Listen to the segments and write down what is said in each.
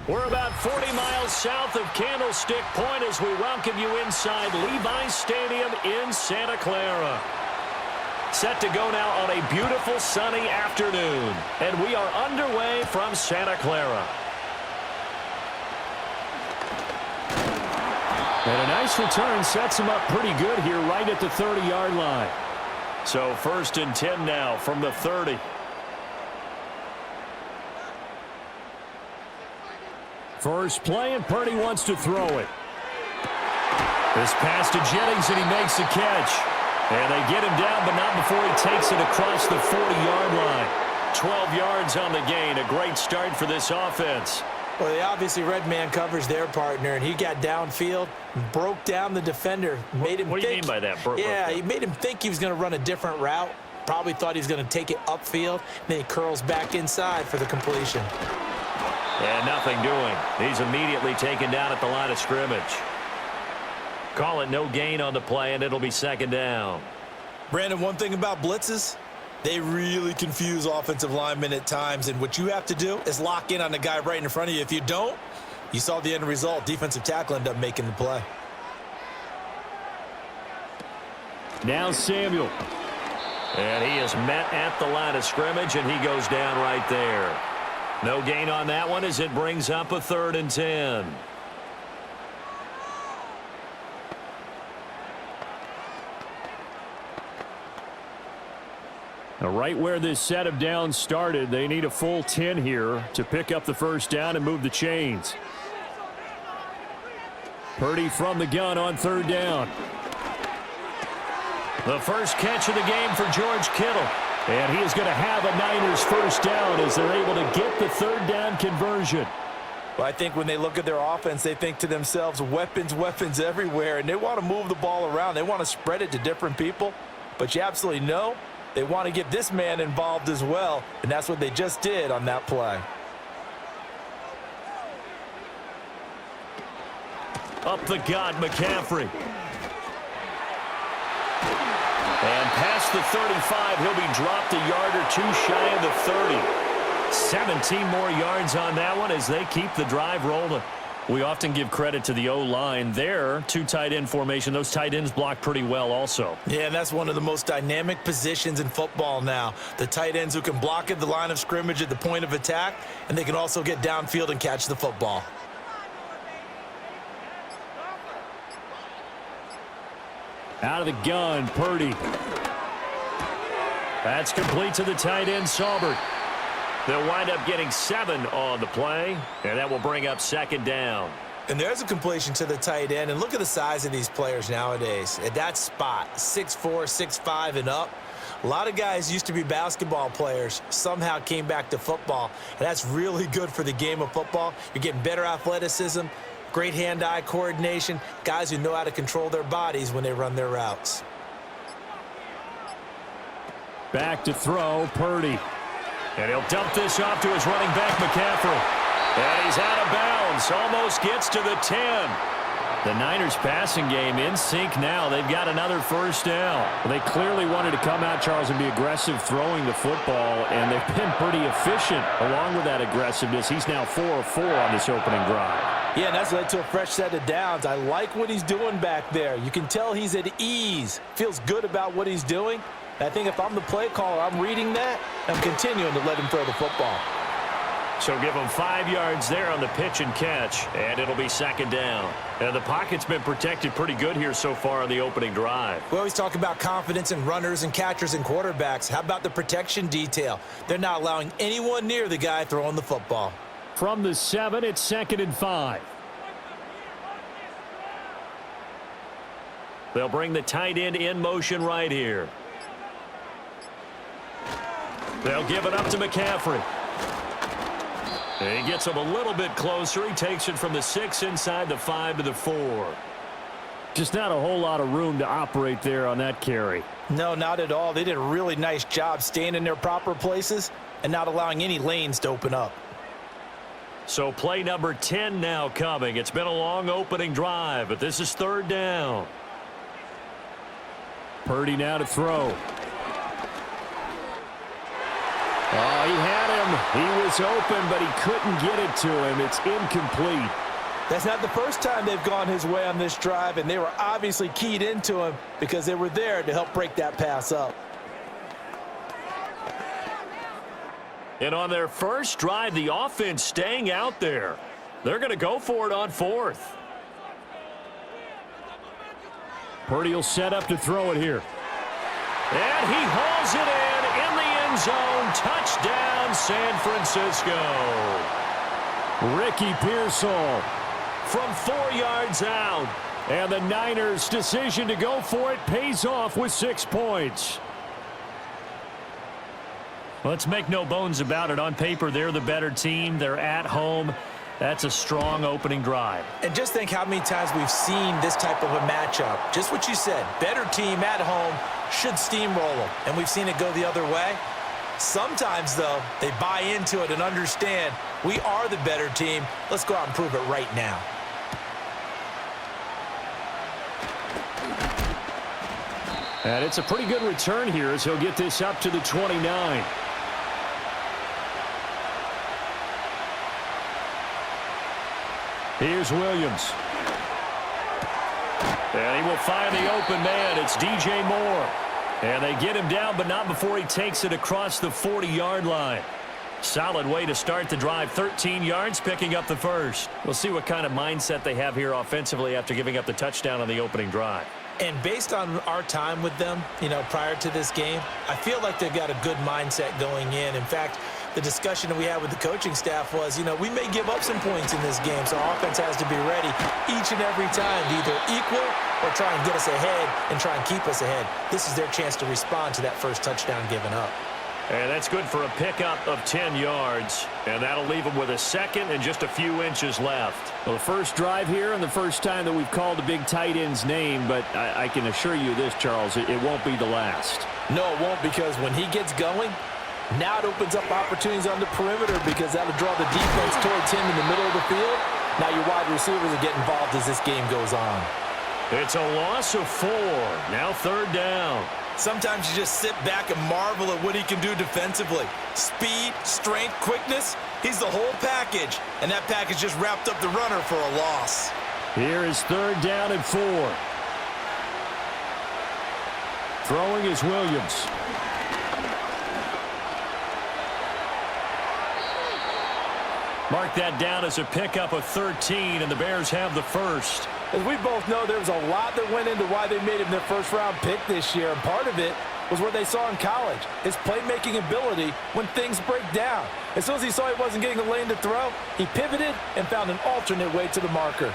We're about 40 miles south of Candlestick Point as we welcome you inside Levi's Stadium in Santa Clara. Set to go now on a beautiful sunny afternoon. And we are underway from Santa Clara. And a nice return sets him up pretty good here right at the 30-yard line. So 1st and 10 now from the 30. First play, and Purdy wants to throw it. This pass to Jennings, and he makes the catch. And they get him down, but not before he takes it across the 40-yard line. 12 yards on the gain. A great start for this offense. Well, they obviously read man coverage their partner, and he got downfield, broke down the defender, made him What do you mean by that? He made him think he was going to run a different route. Probably thought he was going to take it upfield. Then he curls back inside for the completion. And nothing doing. He's immediately taken down at the line of scrimmage. Call it no gain on the play, and it'll be 2nd down. Brandon, one thing about blitzes, they really confuse offensive linemen at times, and what you have to do is lock in on the guy right in front of you. If you don't, you saw the end result. Defensive tackle ended up making the play. Now Samuel. And he is met at the line of scrimmage, and he goes down right there. No gain on that one as it brings up a 3rd and 10. Now, right where this set of downs started, they need a full 10 here to pick up the 1st down and move the chains. Purdy from the gun on 3rd down. The first catch of the game for George Kittle. And he is going to have a Niners 1st down as they're able to get the 3rd down conversion. Well, I think when they look at their offense, they think to themselves, weapons, weapons everywhere, and they want to move the ball around. They want to spread it to different people. But you absolutely know they want to get this man involved as well, and that's what they just did on that play. Up the gut, McCaffrey. And past the 35, he'll be dropped a yard or 2 shy of the 30. 17 more yards on that one as they keep the drive rolling. We often give credit to the O-line there. 2 tight end formation. Those tight ends block pretty well also. Yeah, and that's one of the most dynamic positions in football now. The tight ends who can block at the line of scrimmage at the point of attack, and they can also get downfield and catch the football. Out of the gun, Purdy. That's complete to the tight end, Saubert. They'll wind up getting 7 on the play, and that will bring up 2nd down. And there's a completion to the tight end, and look at the size of these players nowadays. At that spot, 6'4", 6'5", and up. A lot of guys used to be basketball players, somehow came back to football, and that's really good for the game of football. You're getting better athleticism, great hand-eye coordination, guys who know how to control their bodies when they run their routes. Back to throw, Purdy. And he'll dump this off to his running back, McCaffrey. And he's out of bounds, almost gets to the 10. The Niners passing game in sync now. They've got another 1st down. Well, they clearly wanted to come out, Charles, and be aggressive throwing the football, and they've been pretty efficient along with that aggressiveness. He's now 4 of 4 on this opening drive. Yeah, and that's led to a fresh set of downs. I like what he's doing back there. You can tell he's at ease. Feels good about what he's doing. And I think if I'm the play caller, I'm reading that, I'm continuing to let him throw the football. So give him 5 yards there on the pitch and catch, and it'll be 2nd down. And the pocket's been protected pretty good here so far on the opening drive. We always talk about confidence in runners and catchers and quarterbacks. How about the protection detail? They're not allowing anyone near the guy throwing the football. From the 7, it's 2nd and 5. They'll bring the tight end in motion right here. They'll give it up to McCaffrey. And he gets him a little bit closer. He takes it from the 6 inside the 5 to the 4. Just not a whole lot of room to operate there on that carry. No, not at all. They did a really nice job staying in their proper places and not allowing any lanes to open up. So play number 10 now coming. It's been a long opening drive, but this is 3rd down. Purdy now to throw. Oh, he had him. He was open, but he couldn't get it to him. It's incomplete. That's not the first time they've gone his way on this drive, and they were obviously keyed into him because they were there to help break that pass up. And on their first drive, the offense staying out there. They're going to go for it on fourth. Purdy will set up to throw it here. And he hauls it in the end zone. Touchdown, San Francisco. Ricky Pearsall from 4 yards out. And the Niners' decision to go for it pays off with 6 points. Let's make no bones about it. On paper, they're the better team. They're at home. That's a strong opening drive. And just think how many times we've seen this type of a matchup. Just what you said, better team at home should steamroll them. And we've seen it go the other way. Sometimes, though, they buy into it and understand we are the better team. Let's go out and prove it right now. And it's a pretty good return here as he'll get this up to the 29. Here's Williams. And he will find the open man. It's DJ Moore. And they get him down, but not before he takes it across the 40-yard line. Solid way to start the drive. 13 yards, picking up the first. We'll see what kind of mindset they have here offensively after giving up the touchdown on the opening drive. And based on our time with them, prior to this game, I feel like they've got a good mindset going in. In fact, the discussion that we had with the coaching staff was, we may give up some points in this game, so our offense has to be ready each and every time to either equal or try and get us ahead and try and keep us ahead. This is their chance to respond to that first touchdown given up. And that's good for a pickup of 10 yards. And that'll leave them with a second and just a few inches left. Well, the first drive here and the first time that we've called a big tight end's name, but I can assure you this, Charles, it won't be the last. No, it won't, because when he gets going, now it opens up opportunities on the perimeter because that'll draw the defense towards him in the middle of the field. Now your wide receivers will get involved as this game goes on. It's a loss of 4. Now third down. Sometimes you just sit back and marvel at what he can do defensively. Speed, strength, quickness, he's the whole package. And that package just wrapped up the runner for a loss. Here is third down and 4. Throwing is Williams. Mark that down as a pickup of 13, and the Bears have the first. As we both know, there was a lot that went into why they made him their first-round pick this year, and part of it was what they saw in college, his playmaking ability when things break down. As soon as he saw he wasn't getting a lane to throw, he pivoted and found an alternate way to the marker.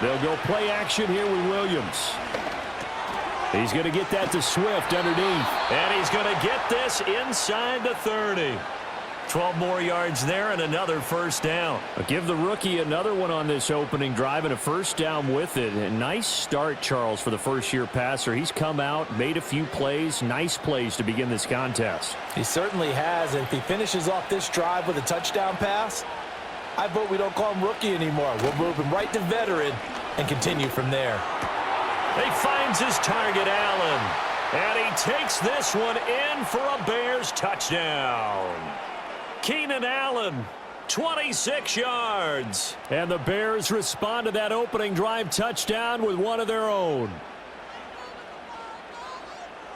They'll go play action here with Williams. He's going to get that to Swift underneath. And he's going to get this inside the 30. 12 more yards there and another first down. I'll give the rookie another one on this opening drive and a first down with it. A nice start, Charles, for the first-year passer. He's come out, made a few plays, nice plays to begin this contest. He certainly has, and if he finishes off this drive with a touchdown pass, I vote we don't call him rookie anymore. We'll move him right to veteran and continue from there. He finds his target, Allen. And he takes this one in for a Bears touchdown. Keenan Allen, 26 yards. And the Bears respond to that opening drive touchdown with one of their own.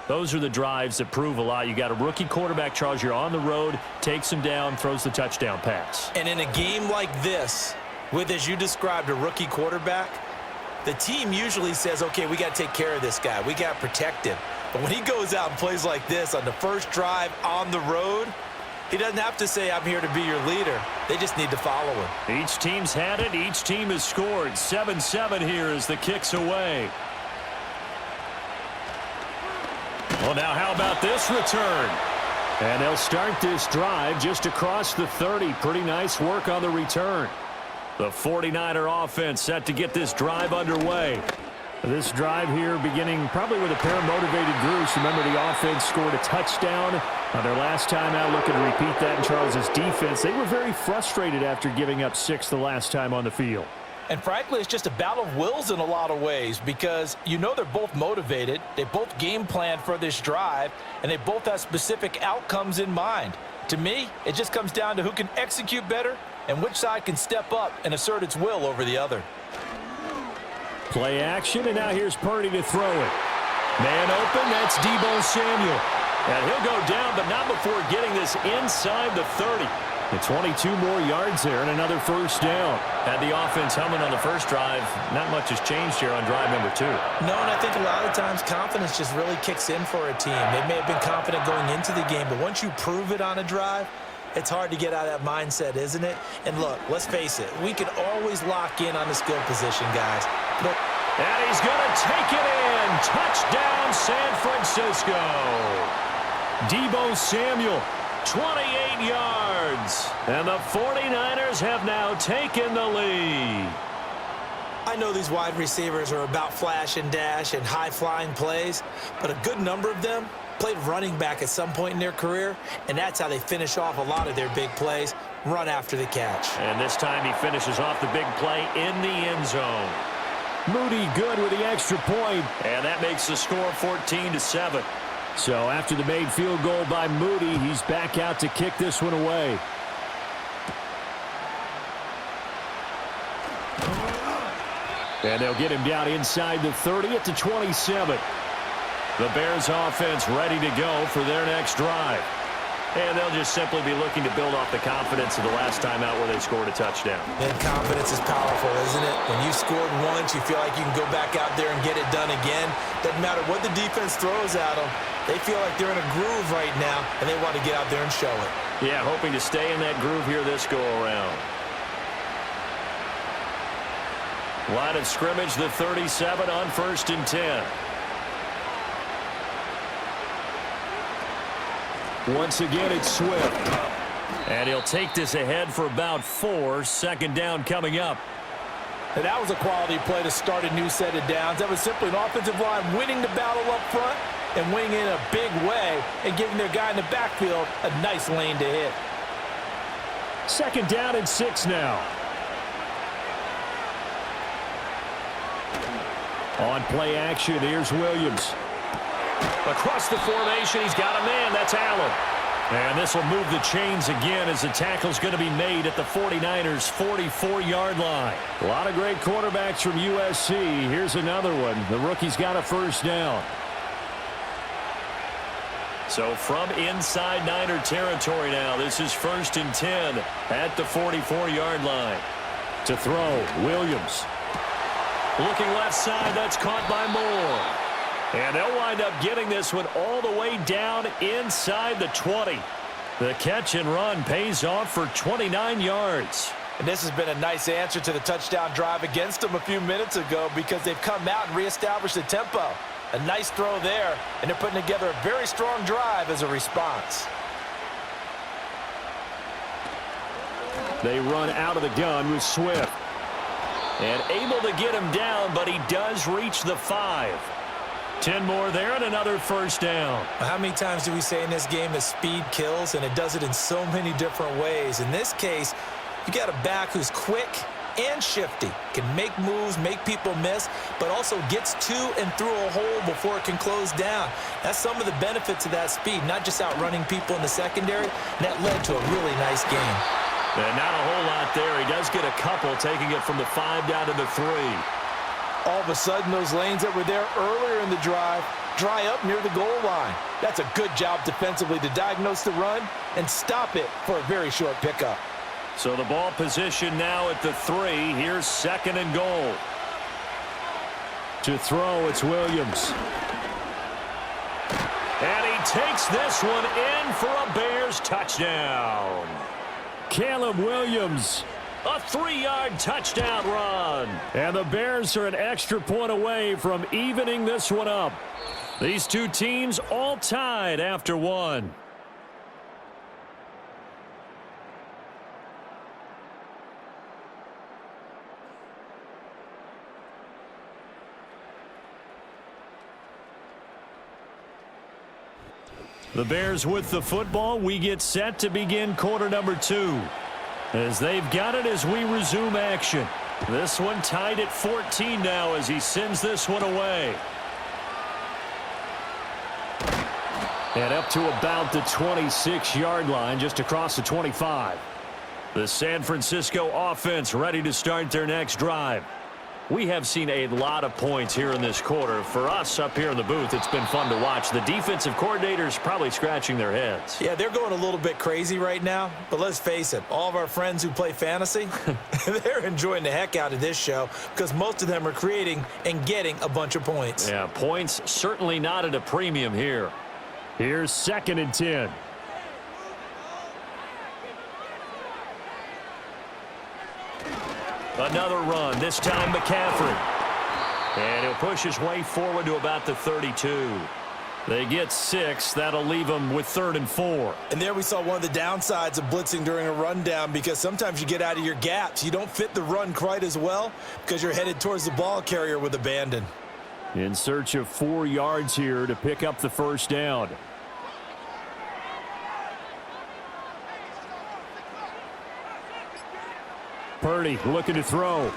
Those are the drives that prove a lot. You got a rookie quarterback, Charles. You're on the road, takes him down, throws the touchdown pass. And in a game like this, with, as you described, a rookie quarterback, the team usually says, okay, we got to take care of this guy. We got to protect him. But when he goes out and plays like this on the first drive on the road, he doesn't have to say, I'm here to be your leader. They just need to follow him. Each team's had it. Each team has scored. 7-7 here as the kick's away. Well, now how about this return? And they'll start this drive just across the 30. Pretty nice work on the return. The 49er offense set to get this drive underway. This drive here beginning probably with a pair of motivated groups. Remember, the offense scored a touchdown on their last time out, looking to repeat that in Charles's defense. They were very frustrated after giving up 6 the last time on the field. And frankly, it's just a battle of wills in a lot of ways because you know they're both motivated, they both game plan for this drive, and they both have specific outcomes in mind. To me, it just comes down to who can execute better and which side can step up and assert its will over the other. Play action, and now here's Purdy to throw it. Man open, that's Deebo Samuel. And he'll go down, but not before getting this inside the 30. And 22 more yards there and another first down. Had the offense humming on the first drive. Not much has changed here on drive number 2. No, and I think a lot of times confidence just really kicks in for a team. They may have been confident going into the game, but once you prove it on a drive, it's hard to get out of that mindset, isn't it? And look, let's face it, we can always lock in on the skill position, guys. But and he's going to take it in. Touchdown, San Francisco. Deebo Samuel, 28 yards. And the 49ers have now taken the lead. I know these wide receivers are about flash and dash and high-flying plays, but a good number of them played running back at some point in their career, and that's how they finish off a lot of their big plays, run after the catch. And this time he finishes off the big play in the end zone. Moody good with the extra point, and that makes the score 14-7. So after the made field goal by Moody, he's back out to kick this one away. And they'll get him down inside the 30 at the 27. The Bears offense ready to go for their next drive. And they'll just simply be looking to build off the confidence of the last time out where they scored a touchdown. And confidence is powerful, isn't it? When you scored once, you feel like you can go back out there and get it done again. Doesn't matter what the defense throws at them. They feel like they're in a groove right now, and they want to get out there and show it. Yeah, hoping to stay in that groove here this go-around. Line of scrimmage, the 37 on 1st and 10. Once again, it's Swift. And he'll take this ahead for about 4. Second down coming up. And that was a quality play to start a new set of downs. That was simply an offensive line winning the battle up front and winning in a big way and giving their guy in the backfield a nice lane to hit. Second down and 6 now. On play action, here's Williams. Across the formation, he's got a man. That's Allen. And this will move the chains again as the tackle's going to be made at the 49ers' 44-yard line. A lot of great quarterbacks from USC. Here's another one. The rookie's got a first down. So from inside Niner territory now, this is 1st and 10 at the 44-yard line. To throw, Williams. Looking left side, that's caught by Moore. And they'll wind up getting this one all the way down inside the 20. The catch and run pays off for 29 yards. And this has been a nice answer to the touchdown drive against them a few minutes ago because they've come out and reestablished the tempo. A nice throw there, and they're putting together a very strong drive as a response. They run out of the gun with Swift. And able to get him down, but he does reach the 5. 10 more there and another first down. How many times do we say in this game that speed kills, and it does it in so many different ways? In this case, you got a back who's quick and shifty, can make moves, make people miss, but also gets to and through a hole before it can close down. That's some of the benefits of that speed, not just outrunning people in the secondary. And that led to a really nice game. And not a whole lot there. He does get a couple, taking it from the 5 down to the 3. All of a sudden, those lanes that were there earlier in the drive dry up near the goal line. That's a good job defensively to diagnose the run and stop it for a very short pickup. So the ball position now at the 3. Here's 2nd and goal. To throw, it's Williams. And he takes this one in for a Bears touchdown. Caleb Williams, a 3-yard touchdown run. And the Bears are an extra point away from evening this one up. These two teams all tied after 1. The Bears with the football. We get set to begin quarter number 2. As they've got it as we resume action. This one tied at 14 now as he sends this one away. And up to about the 26-yard line, just across the 25. The San Francisco offense ready to start their next drive. We have seen a lot of points here in this quarter. For us up here in the booth, it's been fun to watch. The defensive coordinators probably scratching their heads. Yeah, they're going a little bit crazy right now, but let's face it, all of our friends who play fantasy, they're enjoying the heck out of this show because most of them are creating and getting a bunch of points. Yeah, points certainly not at a premium here. Here's 2nd and 10. Another run, this time McCaffrey. And he'll push his way forward to about the 32. They get 6. That'll leave them with 3rd and 4. And there we saw one of the downsides of blitzing during a rundown because sometimes you get out of your gaps. You don't fit the run quite as well because you're headed towards the ball carrier with abandon. In search of 4 yards here to pick up the first down. Purdy looking to throw.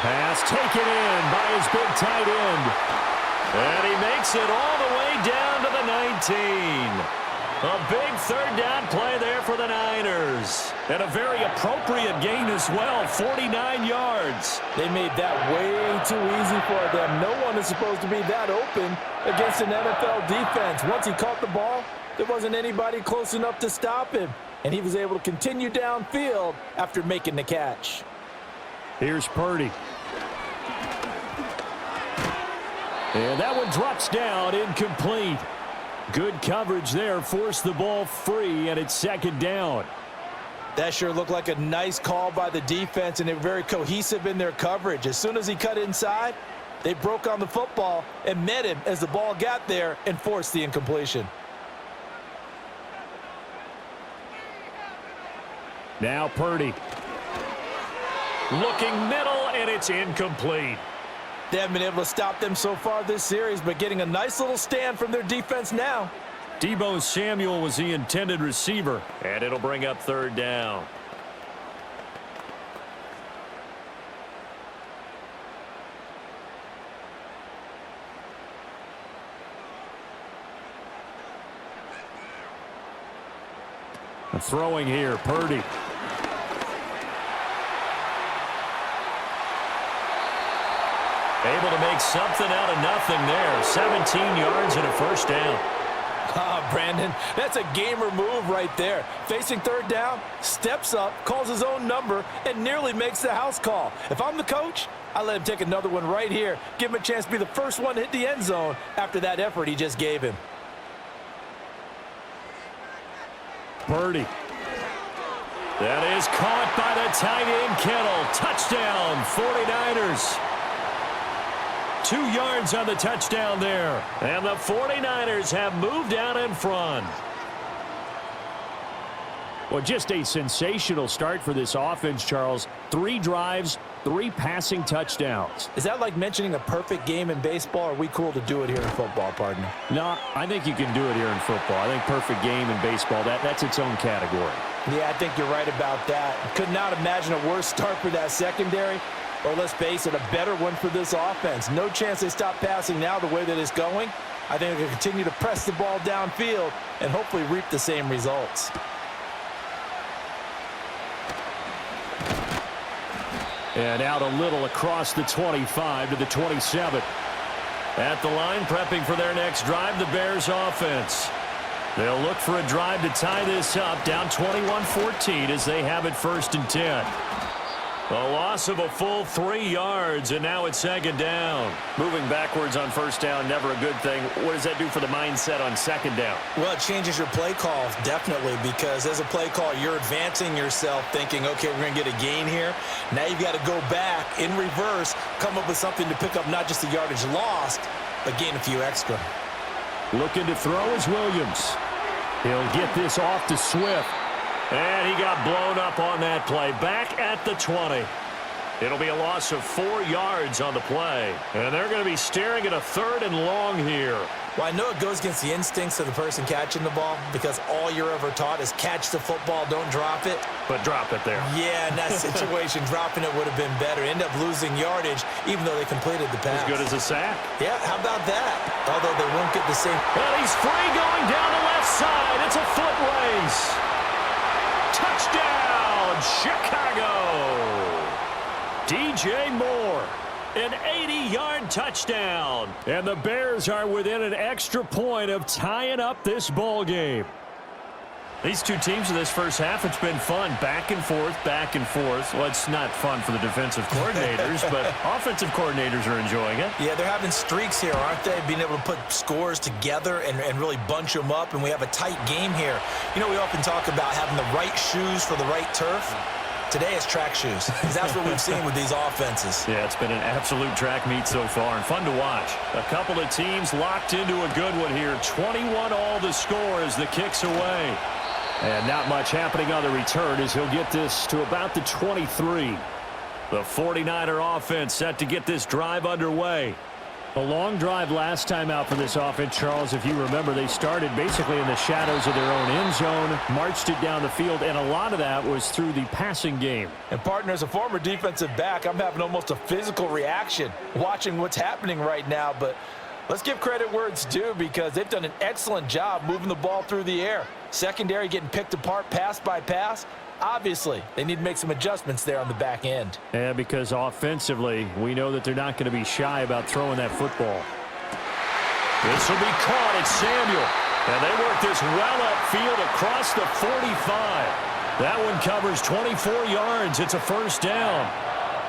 Pass taken in by his big tight end. And he makes it all the way down to the 19. A big 3rd down play there for the Niners. And a very appropriate gain as well, 49 yards. They made that way too easy for them. No one is supposed to be that open against an NFL defense. Once he caught the ball, there wasn't anybody close enough to stop him. And he was able to continue downfield after making the catch. Here's Purdy. And that one drops down, incomplete. Good coverage there, forced the ball free, and it's 2nd down. That sure looked like a nice call by the defense, and they were very cohesive in their coverage. As soon as he cut inside, they broke on the football and met him as the ball got there and forced the incompletion. Now Purdy. Looking middle, and it's incomplete. They haven't been able to stop them so far this series, but getting a nice little stand from their defense now. Deebo Samuel was the intended receiver, and it'll bring up 3rd down. Throwing here, Purdy. Able to make something out of nothing there. 17 yards and a first down. Ah, Brandon, that's a gamer move right there. Facing 3rd down, steps up, calls his own number, and nearly makes the house call. If I'm the coach, I let him take another one right here. Give him a chance to be the first one to hit the end zone after that effort he just gave him. Purdy. That is caught by the tight end Kittle. Touchdown, 49ers. 2 yards on the touchdown there. And the 49ers have moved out in front. Well, just a sensational start for this offense, Charles. 3 drives, 3 passing touchdowns. Is that like mentioning a perfect game in baseball, or are we cool to do it here in football, partner? No, I think you can do it here in football. I think perfect game in baseball, that's its own category. Yeah, I think you're right about that. Could not imagine a worse start for that secondary, or let's face it, a better one for this offense. No chance they stop passing now the way that it's going. I think they can continue to press the ball downfield and hopefully reap the same results. And out a little across the 25 to the 27. At the line, prepping for their next drive, the Bears offense. They'll look for a drive to tie this up, down 21-14 as they have it 1st and 10. A loss of a full 3 yards, and now it's 2nd down. Moving backwards on 1st down, never a good thing. What does that do for the mindset on 2nd down? Well, it changes your play call, definitely, because as a play call, you're advancing yourself thinking, okay, we're going to get a gain here. Now you've got to go back in reverse, come up with something to pick up not just the yardage lost, but gain a few extra. Looking to throw is Williams. He'll get this off to Swift. And he got blown up on that play. Back at the 20. It'll be a loss of 4 yards on the play. And they're going to be staring at a 3rd and long here. Well, I know it goes against the instincts of the person catching the ball because all you're ever taught is catch the football, don't drop it. But drop it there. Yeah, in that situation, dropping it would have been better. End up losing yardage even though they completed the pass. As good as a sack. Yeah, how about that? Although they won't get the same. And he's free going down the left side. It's a foot race. Touchdown, Chicago. DJ Moore. An 80-yard touchdown. And the Bears are within an extra point of tying up this ball game. These two teams in this first half, it's been fun. Back and forth, back and forth. Well, it's not fun for the defensive coordinators, but offensive coordinators are enjoying it. Yeah, they're having streaks here, aren't they? Being able to put scores together and really bunch them up, and we have a tight game here. You know, we often talk about having the right shoes for the right turf. Today it's track shoes, because that's what we've seen with these offenses. Yeah, it's been an absolute track meet so far, and fun to watch. A couple of teams locked into a good one here. 21 all the score as the kick's away. And not much happening on the return as he'll get this to about the 23. The 49er offense set to get this drive underway. A long drive last time out for this offense, Charles. If you remember, they started basically in the shadows of their own end zone, marched it down the field, and a lot of that was through the passing game. And, partner, as a former defensive back, I'm having almost a physical reaction watching what's happening right now. But let's give credit where it's due because they've done an excellent job moving the ball through the air. Secondary getting picked apart pass by pass. Obviously, they need to make some adjustments there on the back end. Yeah, because offensively, we know that they're not going to be shy about throwing that football. This will be caught at Samuel. And they work this well upfield across the 45. That one covers 24 yards. It's a first down.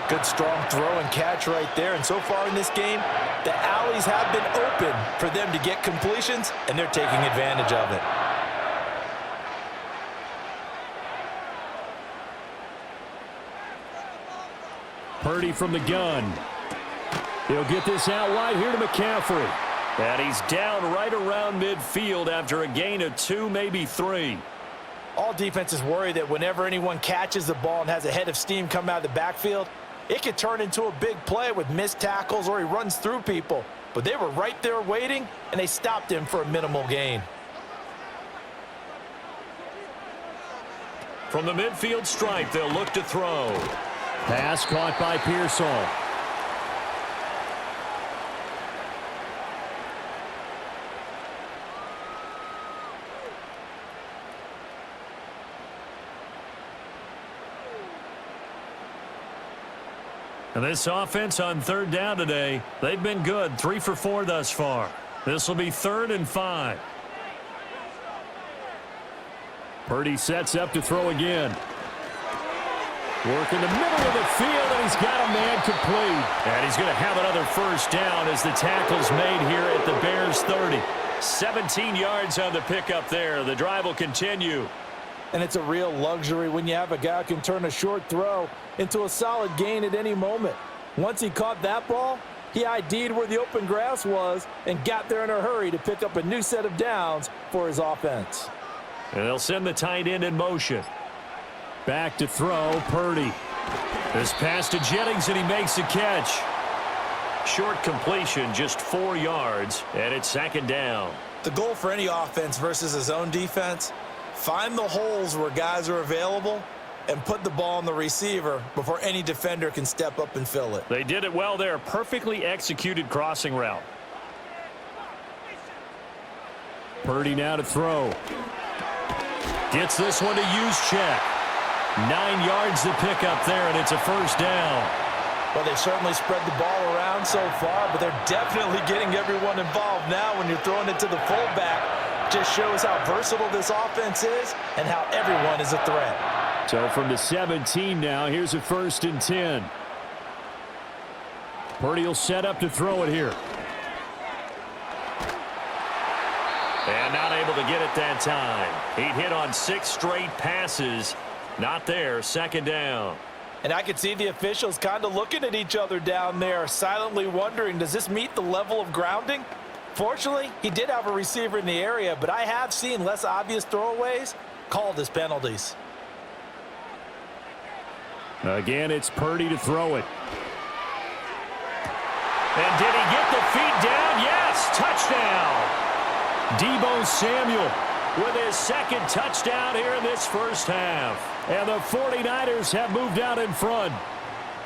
Good strong throw and catch right there. And so far in this game, the alleys have been open for them to get completions, and they're taking advantage of it. Purdy from the gun. He'll get this out wide here to McCaffrey. And he's down right around midfield after a gain of 2, maybe 3. All defenses worry that whenever anyone catches the ball and has a head of steam come out of the backfield, it could turn into a big play with missed tackles or he runs through people. But they were right there waiting, and they stopped him for a minimal gain. From the midfield stripe, they'll look to throw. Pass caught by Pearsall. And this offense on 3rd down today, they've been good. 3 for 4 thus far. This will be 3rd and 5. Purdy sets up to throw again. Work in the middle of the field, and he's got a man complete. And he's going to have another first down as the tackle's made here at the Bears' 30. 17 yards on the pickup there. The drive will continue. And it's a real luxury when you have a guy who can turn a short throw into a solid gain at any moment. Once he caught that ball, he ID'd where the open grass was and got there in a hurry to pick up a new set of downs for his offense. And they'll send the tight end in motion. Back to throw, Purdy. This pass to Jennings, and he makes the catch. Short completion, just 4 yards, and it's 2nd down. The goal for any offense versus his own defense, find the holes where guys are available and put the ball on the receiver before any defender can step up and fill it. They did it well there. Perfectly executed crossing route. Purdy now to throw. Gets this one to Juszczyk. 9 yards to pick up there, and it's a first down. Well, they've certainly spread the ball around so far, but they're definitely getting everyone involved now when you're throwing it to the fullback. Just shows how versatile this offense is and how everyone is a threat. So from the 17 now, here's a 1st and 10. Purdy will set up to throw it here. And not able to get it that time. He'd hit on 6 straight passes. Not there, 2nd down. And I could see the officials kind of looking at each other down there, silently wondering, does this meet the level of grounding? Fortunately, he did have a receiver in the area, but I have seen less obvious throwaways called as penalties. Again, it's Purdy to throw it. And did he get the feet down? Yes, touchdown. Deebo Samuel with his second touchdown here in this first half. And the 49ers have moved out in front.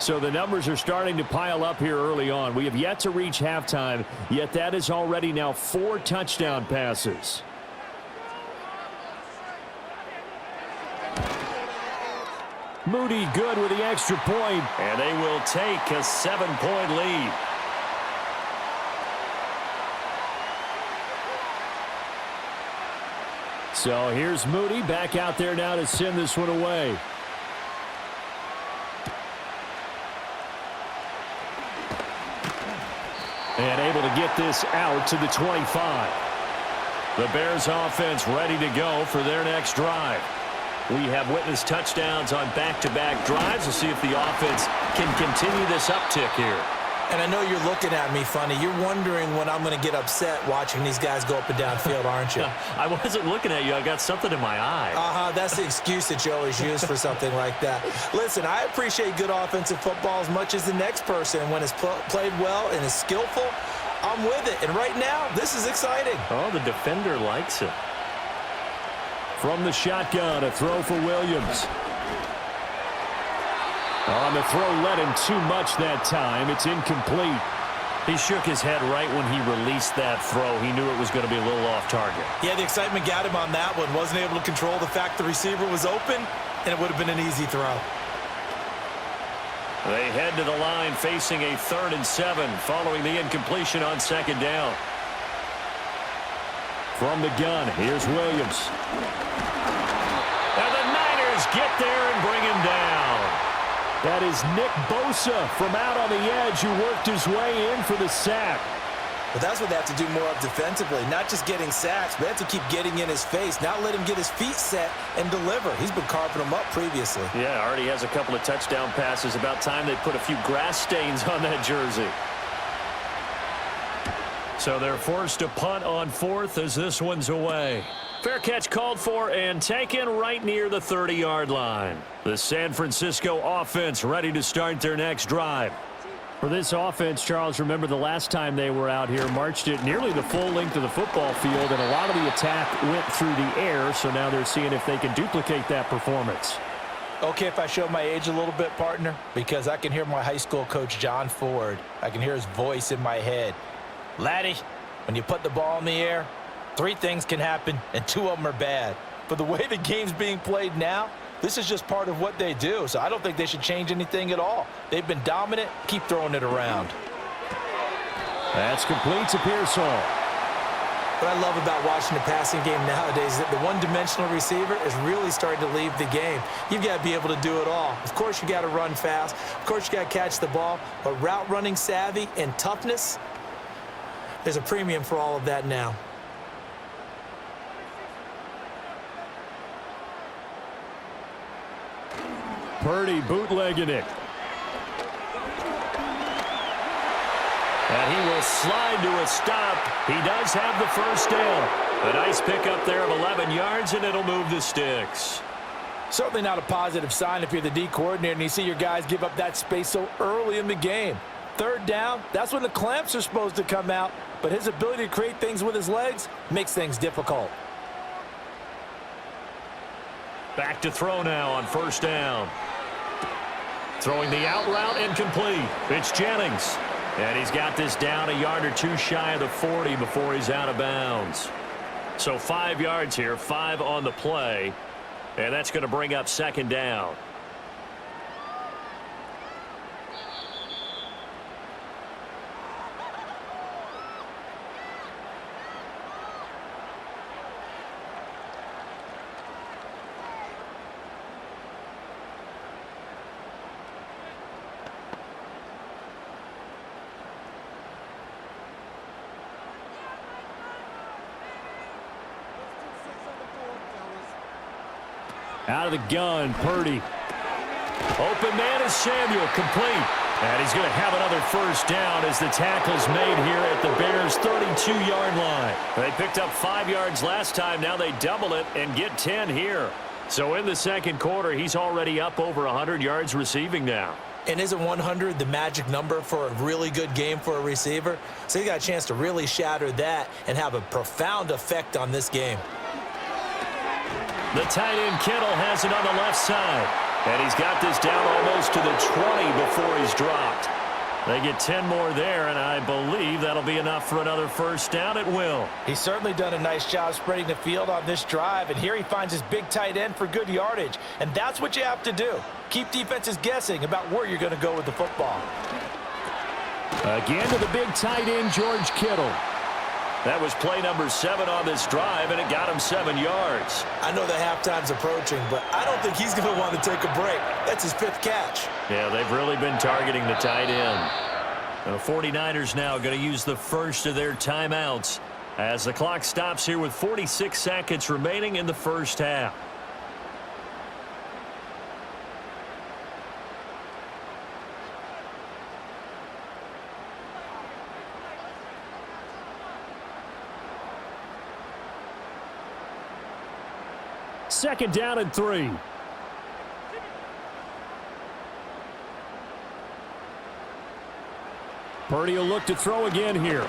So the numbers are starting to pile up here early on. We have yet to reach halftime, yet that is already now 4 touchdown passes. Moody good with the extra point, and they will take a 7-point lead. So here's Moody back out there now to send this one away. And able to get this out to the 25. The Bears offense ready to go for their next drive. We have witnessed touchdowns on back-to-back drives. We'll see if the offense can continue this uptick here. And I know you're looking at me funny. You're wondering when I'm going to get upset watching these guys go up and down field, aren't you? I wasn't looking at you. I got something in my eye. That's the excuse that you always use for something like that. Listen, I appreciate good offensive football as much as the next person. When it's played well and is skillful, I'm with it. And right now, this is exciting. Oh, the defender likes it. From the shotgun, a throw for Williams. On the throw, led him too much that time. It's incomplete. He shook his head right when he released that throw. He knew it was going to be a little off target. Yeah, the excitement got him on that one. Wasn't able to control the fact the receiver was open, and it would have been an easy throw. They head to the line facing a 3rd and 7 following the incompletion on 2nd down. From the gun, here's Williams. And the Niners get there and bring him down. That is Nick Bosa from out on the edge who worked his way in for the sack. But that's what they have to do more of defensively, not just getting sacks, but they have to keep getting in his face, not let him get his feet set and deliver. He's been carving them up previously. Yeah, already has a couple of touchdown passes. About time they put a few grass stains on that jersey. So they're forced to punt on 4th as this one's away. Fair catch called for and taken right near the 30-yard line. The San Francisco offense ready to start their next drive. For this offense, Charles, remember the last time they were out here, marched it nearly the full length of the football field, and a lot of the attack went through the air, so now they're seeing if they can duplicate that performance. Okay, if I show my age a little bit, partner, because I can hear my high school coach, John Ford. I can hear his voice in my head. Laddie, when you put the ball in the air, 3 things can happen, and 2 of them are bad. But the way the game's being played now, this is just part of what they do, so I don't think they should change anything at all. They've been dominant. Keep throwing it around. That's complete to Pearsall. What I love about watching the passing game nowadays is that the one-dimensional receiver is really starting to leave the game. You've got to be able to do it all. Of course, you got to run fast. Of course, you got to catch the ball. But route running savvy and toughness, there's a premium for all of that now. Purdy bootlegging it. And he will slide to a stop. He does have the first down. A nice pickup there of 11 yards, and it'll move the sticks. Certainly not a positive sign if you're the D coordinator and you see your guys give up that space so early in the game. 3rd down, that's when the clamps are supposed to come out, but his ability to create things with his legs makes things difficult. Back to throw now on 1st down. Throwing the out route incomplete. It's Jennings. And he's got this down a yard or 2 shy of the 40 before he's out of bounds. So 5 yards here, 5 on the play. And that's going to bring up 2nd down. Out of the gun, Purdy. Open man is Samuel, complete. And he's going to have another first down as the tackle's made here at the Bears' 32-yard line. They picked up 5 yards last time. Now they double it and get 10 here. So in the second quarter, he's already up over 100 yards receiving now. And isn't 100 the magic number for a really good game for a receiver? So he got a chance to really shatter that and have a profound effect on this game. The tight end Kittle has it on the left side. And he's got this down almost to the 20 before he's dropped. They get 10 more there, and I believe that'll be enough for another first down at will. He's certainly done a nice job spreading the field on this drive, and here he finds his big tight end for good yardage. And that's what you have to do. Keep defenses guessing about where you're going to go with the football. Again to the big tight end, George Kittle. That was play number 7 on this drive, and it got him 7 yards. I know that halftime's approaching, but I don't think he's going to want to take a break. That's his 5th catch. Yeah, they've really been targeting the tight end. The 49ers now going to use the first of their timeouts as the clock stops here with 46 seconds remaining in the first half. Second down and 3. Purdy will look to throw again here.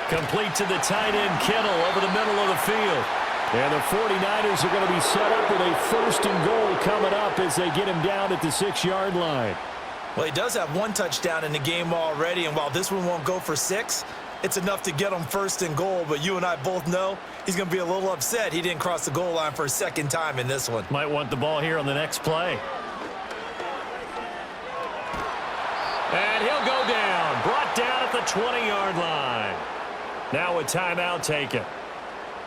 Complete to the tight end Kittle over the middle of the field. And the 49ers are going to be set up with a 1st and goal coming up as they get him down at the 6-yard line. Well, he does have 1 touchdown in the game already, and while this one won't go for 6, it's enough to get him 1st and goal. But you and I both know he's going to be a little upset he didn't cross the goal line for a 2nd time in this one. Might want the ball here on the next play. And he'll go down. Brought down at the 20-yard line. Now a timeout taken.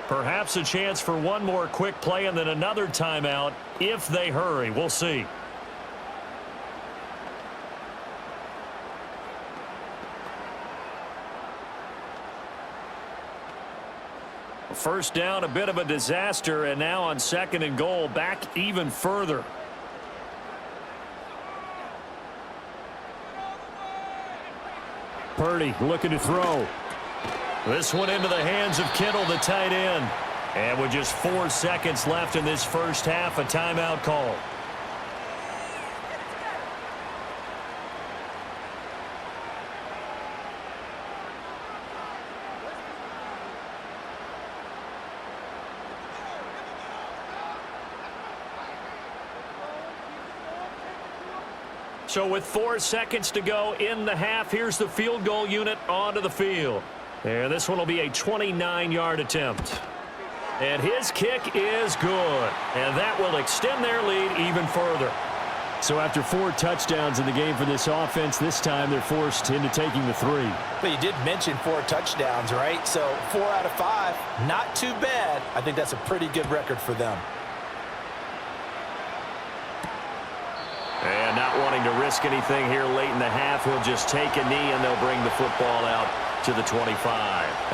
Perhaps a chance for one more quick play and then another timeout if they hurry. We'll see. First down, a bit of a disaster, and now on 2nd and goal, back even further. Purdy looking to throw. This one into the hands of Kittle, the tight end. And with just 4 seconds left in this first half, a timeout call. So with 4 seconds to go in the half, here's the field goal unit onto the field. And this one will be a 29-yard attempt. And his kick is good. And that will extend their lead even further. So after 4 touchdowns in the game for this offense, this time they're forced into taking the 3. But you did mention 4 touchdowns, right? So 4 out of 5, not too bad. I think that's a pretty good record for them. And not wanting to risk anything here late in the half, he'll just take a knee and they'll bring the football out to the 25.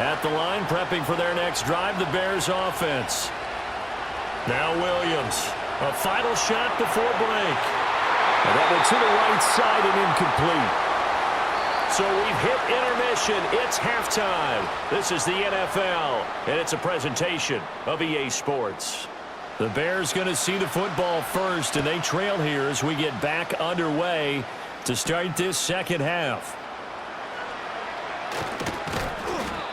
At the line, prepping for their next drive, the Bears offense. Now Williams. A final shot before break. And that one to the right side and incomplete. So we've hit intermission. It's halftime. This is the NFL, and it's a presentation of EA Sports. The Bears going to see the football first, and they trail here as we get back underway to start this second half.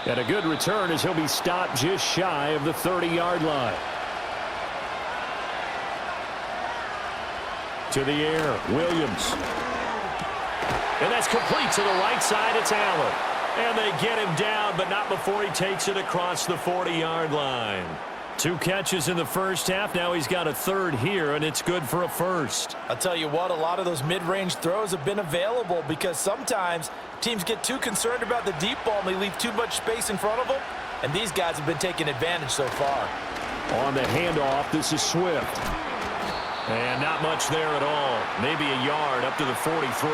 And a good return as he'll be stopped just shy of the 30-yard line. To the air, Williams. And that's complete to the right side. It's Allen. And they get him down, but not before he takes it across the 40-yard line. 2 catches in the first half. Now he's got a 3rd here, and it's good for a 1st. I'll tell you what, a lot of those mid-range throws have been available because sometimes teams get too concerned about the deep ball and they leave too much space in front of them, and these guys have been taking advantage so far. On the handoff, this is Swift. And not much there at all. Maybe a yard up to the 43.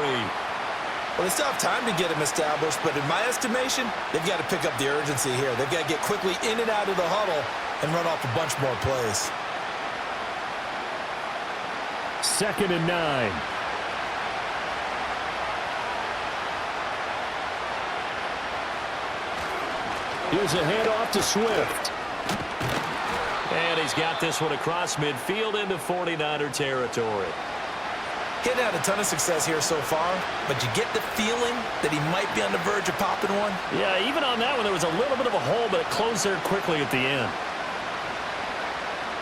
Well, they still have time to get him established, but in my estimation, they've got to pick up the urgency here. They've got to get quickly in and out of the huddle and run off a bunch more plays. 2nd and 9. Here's a handoff to Swift. And he's got this one across midfield into 49er territory. He's had a ton of success here so far, but you get the feeling that he might be on the verge of popping one. Yeah, even on that one, there was a little bit of a hole, but it closed there quickly at the end.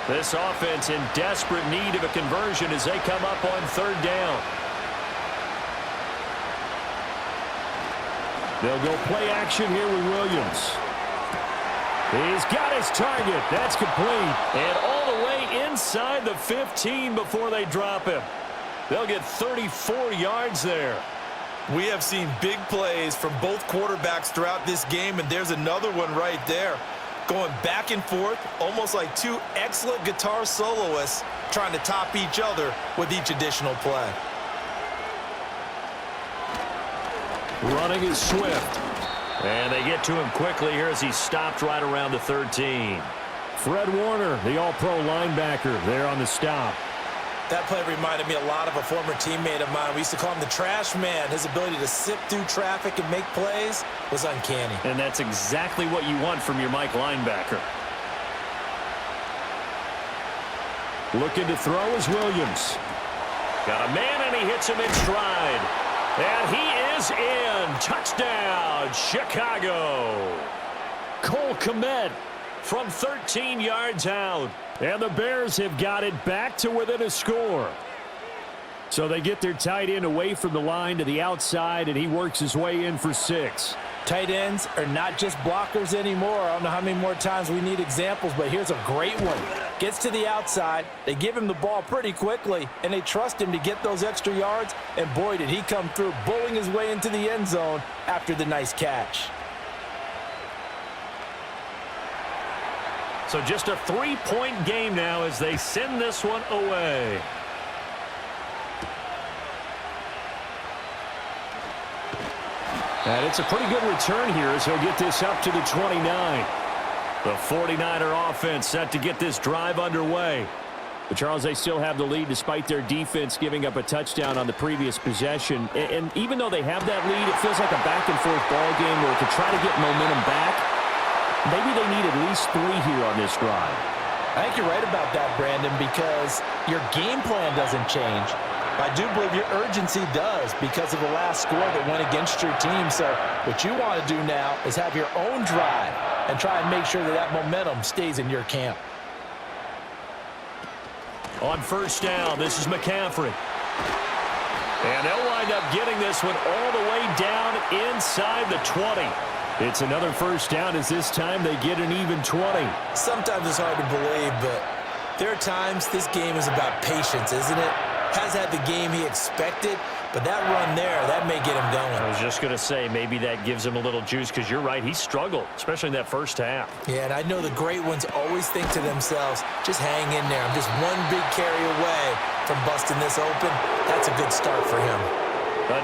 This offense in desperate need of a conversion as they come up on third down. They'll go play action here with Williams. He's got his target. That's complete. And all the way inside the 15 before they drop him. They'll get 34 yards there. We have seen big plays from both quarterbacks throughout this game, and there's another one right there. Going back and forth, almost like two excellent guitar soloists trying to top each other with each additional play. Running is Swift. And they get to him quickly here as he stopped right around the 13. Fred Warner, the all-pro linebacker, there on the stop. That play reminded me a lot of a former teammate of mine. We used to call him the trash man. His ability to sift through traffic and make plays was uncanny. And that's exactly what you want from your Mike linebacker. Looking to throw is Williams. Got a man, and he hits him in stride. And he is in. Touchdown, Chicago. Cole Kmet from 13 yards out. And the Bears have got it back to within a score. So they get their tight end away from the line to the outside, and he works his way in for 6. Tight ends are not just blockers anymore. I don't know how many more times we need examples, but here's a great one. Gets to the outside, they give him the ball pretty quickly, and they trust him to get those extra yards, and boy, did he come through, bullying his way into the end zone after the nice catch. So just a 3-point game now as they send this one away. And it's a pretty good return here as he'll get this up to the 29. The 49er offense set to get this drive underway. But, Charles, they still have the lead despite their defense giving up a touchdown on the previous possession. And even though they have that lead, it feels like a back-and-forth ball game where to try to get momentum back, maybe they need at least 3 here on this drive. I think you're right about that, Brandon, because your game plan doesn't change. I do believe your urgency does because of the last score that went against your team. So what you want to do now is have your own drive and try and make sure that that momentum stays in your camp. On first down, this is McCaffrey. And they'll wind up getting this one all the way down inside the 20. It's another first down as this time they get an even 20. Sometimes it's hard to believe, but there are times this game is about patience, isn't it? Has had the game he expected, but that run there, that may get him going. I was just going to say, maybe that gives him a little juice because you're right, he struggled, especially in that first half. Yeah, and I know the great ones always think to themselves, just hang in there. I'm just one big carry away from busting this open. That's a good start for him.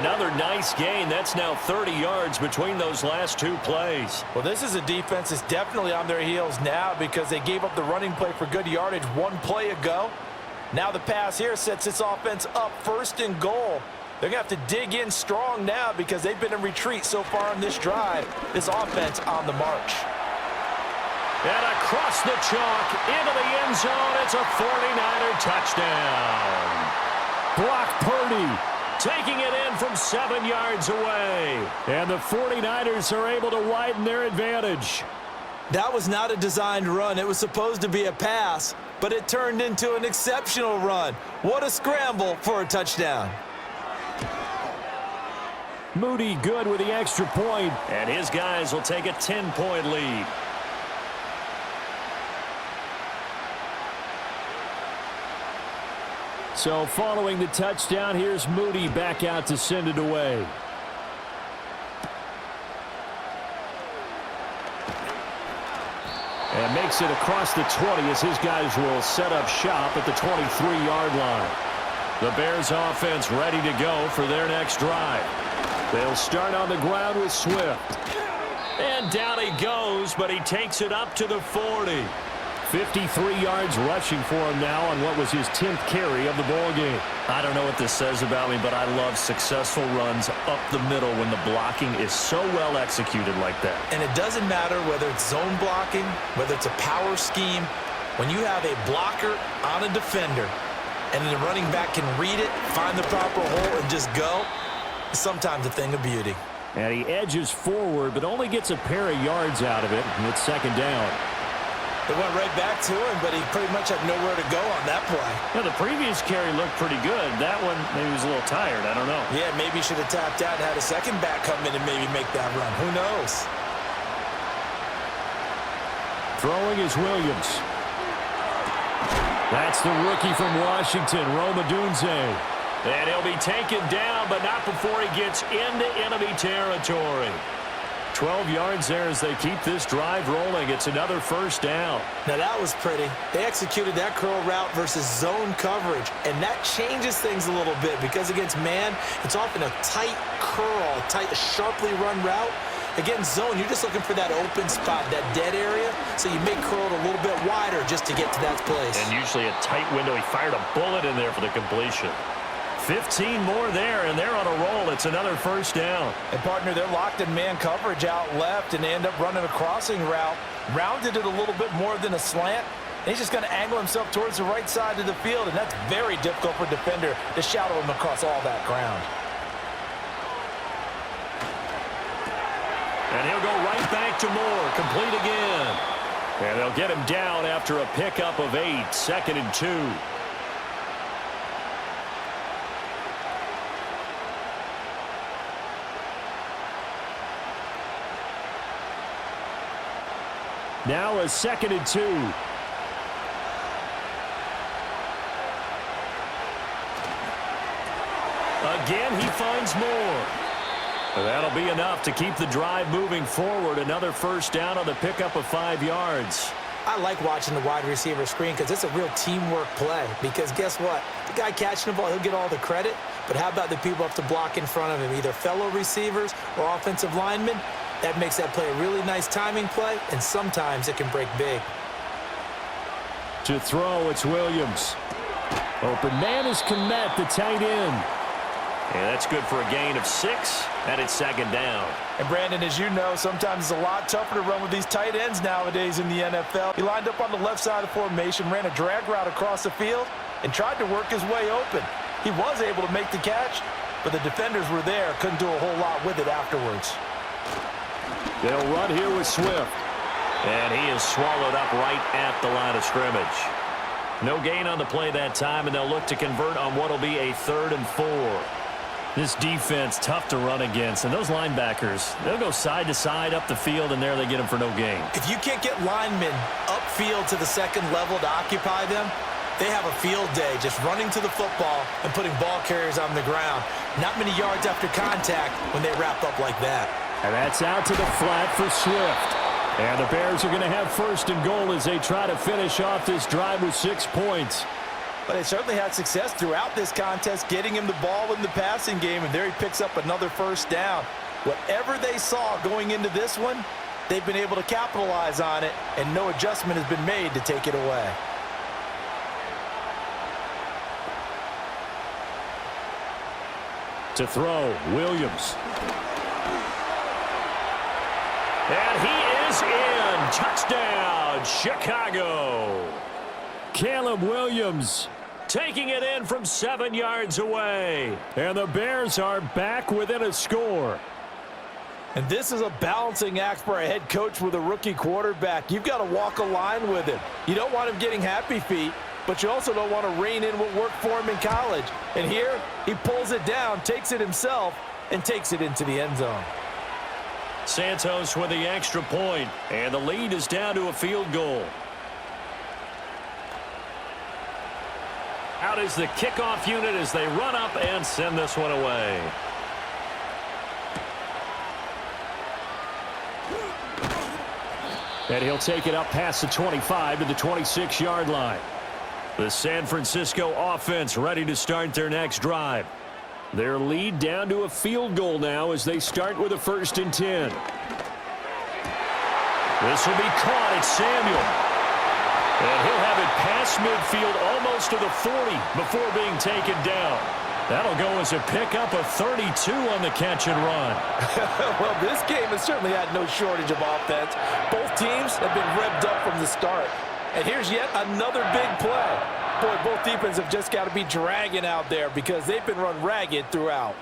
Another nice gain. That's now 30 yards between those last 2 plays. Well, this is a defense that's definitely on their heels now because they gave up the running play for good yardage 1 play ago. Now the pass here sets this offense up 1st and goal. They're going to have to dig in strong now because they've been in retreat so far in this drive. This offense on the march. And across the chalk into the end zone. It's a 49er touchdown. Brock Purdy taking it in from 7 yards away. And the 49ers are able to widen their advantage. That was not a designed run. It was supposed to be a pass, but it turned into an exceptional run. What a scramble for a touchdown. Moody good with the extra point, and his guys will take a 10-point lead. So following the touchdown, here's Moody back out to send it away. And makes it across the 20 as his guys will set up shop at the 23-yard line. The Bears offense ready to go for their next drive. They'll start on the ground with Swift. And down he goes, but he takes it up to the 40. 53 yards rushing for him now on what was his 10th carry of the ball game. I don't know what this says about me, but I love successful runs up the middle when the blocking is so well executed like that. And it doesn't matter whether it's zone blocking, whether it's a power scheme. When you have a blocker on a defender, and then the running back can read it, find the proper hole, and just go, it's sometimes a thing of beauty. And he edges forward, but only gets a pair of yards out of it, and it's second down. It went right back to him, but he pretty much had nowhere to go on that play. Yeah, the previous carry looked pretty good. That one, maybe he was a little tired. I don't know. Yeah, maybe he should have tapped out and had a second back come in and maybe make that run. Who knows? Throwing is Williams. That's the rookie from Washington, Rome Odunze. And he'll be taken down, but not before he gets into enemy territory. 12 yards there as they keep this drive rolling. It's another first down. Now that was pretty. They executed that curl route versus zone coverage, and that changes things a little bit because against man, it's often a tight curl, tight, sharply run route. Against zone, you're just looking for that open spot, that dead area, so you make curl a little bit wider just to get to that place. And usually a tight window. He fired a bullet in there for the completion. 15 more there, and they're on a roll. It's another first down. And, partner, they're locked in man coverage out left, and they end up running a crossing route. Rounded it a little bit more than a slant. And he's just going to angle himself towards the right side of the field, and that's very difficult for a defender to shadow him across all that ground. And he'll go right back to Moore. Complete again. And they'll get him down after a pickup of 8. 2nd and 2. Now a 2nd and 2. Again, he finds Moore. That'll be enough to keep the drive moving forward. Another first down on the pickup of 5 yards. I like watching the wide receiver screen because it's a real teamwork play. Because guess what? The guy catching the ball, he'll get all the credit. But how about the people up to block in front of him, either fellow receivers or offensive linemen? That makes that play a really nice timing play, and sometimes it can break big. To throw, it's Williams. Open man is Kmet, the tight end. Yeah, that's good for a gain of 6, and it's second down. And, Brandon, as you know, sometimes it's a lot tougher to run with these tight ends nowadays in the NFL. He lined up on the left side of formation, ran a drag route across the field, and tried to work his way open. He was able to make the catch, but the defenders were there, couldn't do a whole lot with it afterwards. They'll run here with Swift. And he is swallowed up right at the line of scrimmage. No gain on the play that time, and they'll look to convert on what will be a 3rd and 4. This defense, tough to run against. And those linebackers, they'll go side to side up the field, and there they get them for no gain. If you can't get linemen upfield to the second level to occupy them, they have a field day just running to the football and putting ball carriers on the ground. Not many yards after contact when they wrap up like that. And that's out to the flat for Swift. And the Bears are going to have 1st and goal as they try to finish off this drive with 6 points. But they certainly had success throughout this contest, getting him the ball in the passing game, and there he picks up another first down. Whatever they saw going into this one, they've been able to capitalize on it, and no adjustment has been made to take it away. To throw, Williams. And he is in. Touchdown, Chicago. Caleb Williams taking it in from 7 yards away. And the Bears are back within a score. And this is a balancing act for a head coach with a rookie quarterback. You've got to walk a line with him. You don't want him getting happy feet, but you also don't want to rein in what worked for him in college. And here, he pulls it down, takes it himself, and takes it into the end zone. Santos with the extra point, and the lead is down to a field goal. Out is the kickoff unit as they run up and send this one away. And he'll take it up past the 25 to the 26-yard line. The San Francisco offense ready to start their next drive. Their lead down to a field goal now as they start with a 1st and 10. This will be caught. It's Samuel. And he'll have it past midfield almost to the 40 before being taken down. That'll go as a pickup of 32 on the catch and run. Well, this game has certainly had no shortage of offense. Both teams have been revved up from the start. And here's yet another big play. Boy, both defenses have just got to be dragging out there because they've been run ragged throughout.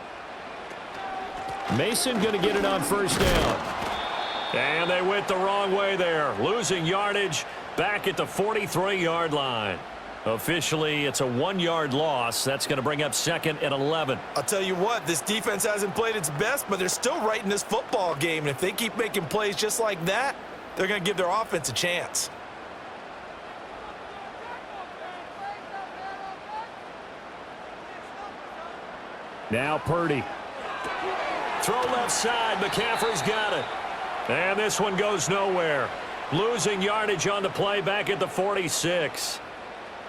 Mason going to get it on first down. And they went the wrong way there. Losing yardage back at the 43-yard line. Officially, it's a 1-yard loss. That's going to bring up 2nd and 11. I'll tell you what, this defense hasn't played its best, but they're still right in this football game. And if they keep making plays just like that, they're going to give their offense a chance. Now Purdy. Throw left side. McCaffrey's got it. And this one goes nowhere. Losing yardage on the play back at the 46.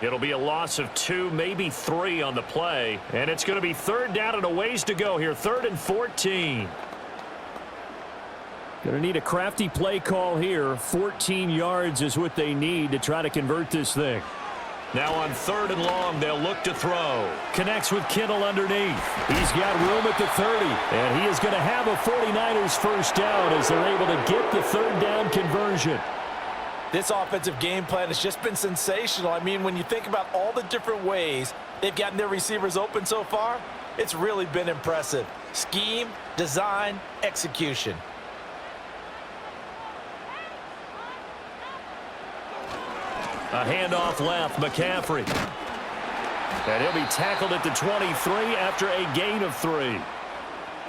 It'll be a loss of 2, maybe 3 on the play. And it's going to be 3rd down and a ways to go here. 3rd and 14. Going to need a crafty play call here. 14 yards is what they need to try to convert this thing. Now on 3rd and long, they'll look to throw. Connects with Kittle underneath. He's got room at the 30. And he is going to have a 49ers first down as they're able to get the 3rd down conversion. This offensive game plan has just been sensational. I mean, when you think about all the different ways they've gotten their receivers open so far, it's really been impressive. Scheme, design, execution. A handoff left, McCaffrey. And he'll be tackled at the 23 after a gain of 3.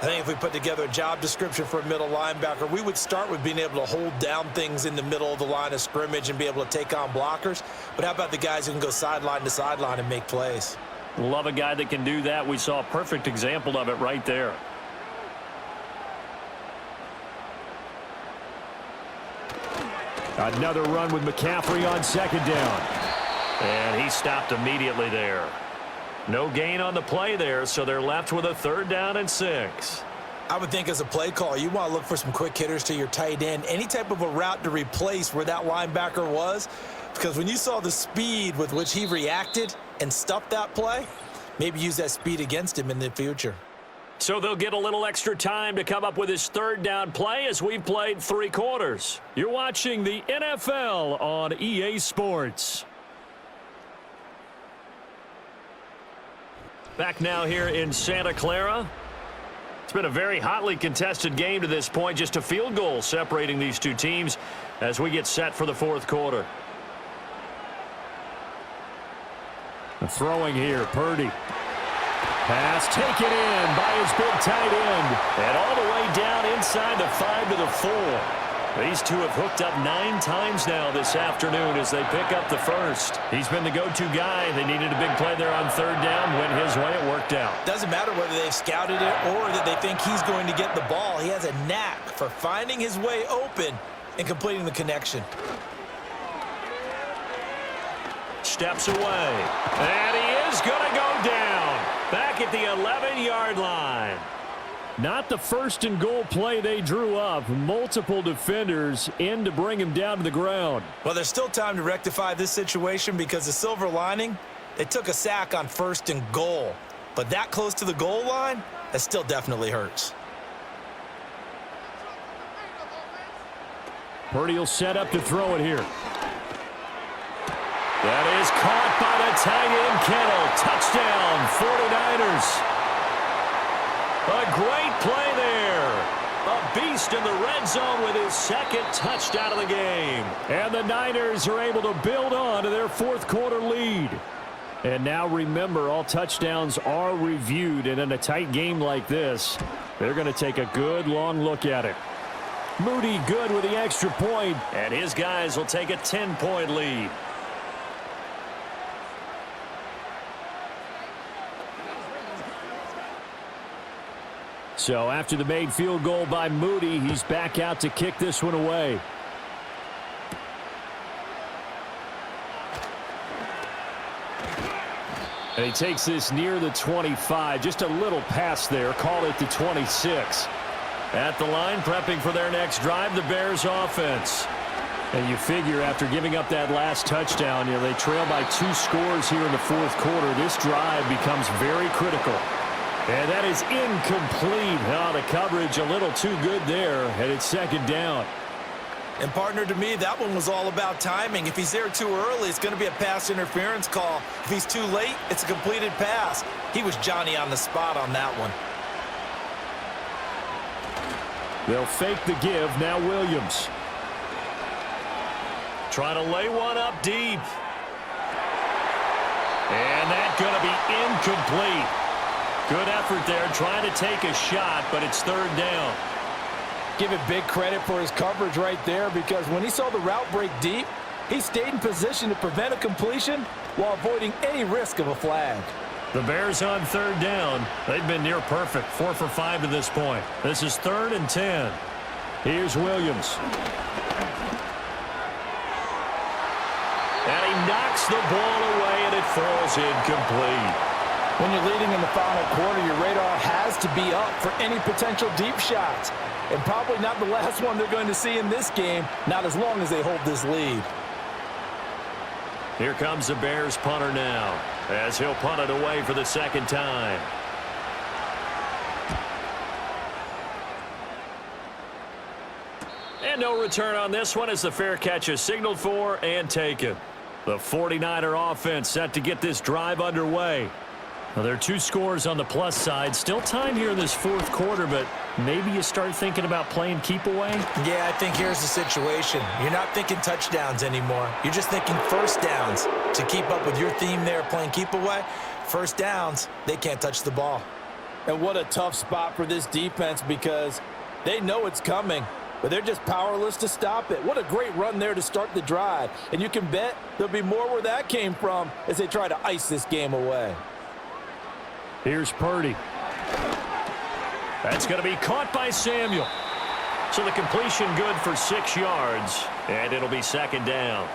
I think if we put together a job description for a middle linebacker, we would start with being able to hold down things in the middle of the line of scrimmage and be able to take on blockers. But how about the guys who can go sideline to sideline and make plays? Love a guy that can do that. We saw a perfect example of it right there. Another run with McCaffrey on 2nd down. And he stopped immediately there. No gain on the play there, so they're left with a 3rd down and 6. I would think as a play caller, you want to look for some quick hitters to your tight end. Any type of a route to replace where that linebacker was. Because when you saw the speed with which he reacted and stuffed that play, maybe use that speed against him in the future. So they'll get a little extra time to come up with his 3rd down play as we've played 3 quarters. You're watching the NFL on EA Sports. Back now here in Santa Clara. It's been a very hotly contested game to this point. Just a field goal separating these two teams as we get set for the 4th quarter. The throwing here, Purdy. Pass taken in by his big tight end. And all the way down inside the 5 to the 4. These two have hooked up 9 times now this afternoon as they pick up the first. He's been the go-to guy. They needed a big play there on 3rd down. Went his way. It worked out. Doesn't matter whether they've scouted it or that they think he's going to get the ball. He has a knack for finding his way open and completing the connection. Steps away. And he is going to go down. Back at the 11-yard line. Not the 1st and goal play they drew up. Multiple defenders in to bring him down to the ground. Well, there's still time to rectify this situation because the silver lining, they took a sack on 1st and goal. But that close to the goal line, that still definitely hurts. Purdy will set up to throw it here. That is caught by the tight end, Kittle. Touchdown, 49ers. A great play there. A beast in the red zone with his 2nd touchdown of the game. And the Niners are able to build on to their 4th quarter lead. And now remember, all touchdowns are reviewed. And in a tight game like this, they're going to take a good long look at it. Moody good with the extra point. And his guys will take a 10-point lead. So after the made field goal by Moody, he's back out to kick this one away. And he takes this near the 25. Just a little pass there. Call it the 26. At the line, prepping for their next drive, the Bears offense. And you figure after giving up that last touchdown, they trail by 2 scores here in the 4th quarter. This drive becomes very critical. And that is incomplete. Oh, the coverage a little too good there, and it's 2nd down. And partner, to me, that one was all about timing. If he's there too early, it's going to be a pass interference call. If he's too late, it's a completed pass. He was Johnny on the spot on that one. They'll fake the give. Now Williams. Trying to lay one up deep. And that's going to be incomplete. Good effort there trying to take a shot, but it's third down. Give it big credit for his coverage right there, because when he saw the route break deep, he stayed in position to prevent a completion while avoiding any risk of a flag. The Bears on third down. They've been near perfect, 4 for 5 to this point. This is 3rd and 10. Here's Williams. And he knocks the ball away, and it falls incomplete. When you're leading in the final quarter, your radar has to be up for any potential deep shots. And probably not the last one they're going to see in this game, not as long as they hold this lead. Here comes the Bears punter now, as he'll punt it away for the second time. And no return on this one as the fair catch is signaled for and taken. The 49er offense set to get this drive underway. Well, there are 2 scores on the plus side. Still time here in this 4th quarter, but maybe you start thinking about playing keep away? Yeah, I think here's the situation. You're not thinking touchdowns anymore. You're just thinking first downs. To keep up with your theme there, playing keep away, first downs, they can't touch the ball. And what a tough spot for this defense, because they know it's coming, but they're just powerless to stop it. What a great run there to start the drive. And you can bet there'll be more where that came from as they try to ice this game away. Here's Purdy. That's going to be caught by Samuel. So the completion good for 6 yards, and it'll be second down.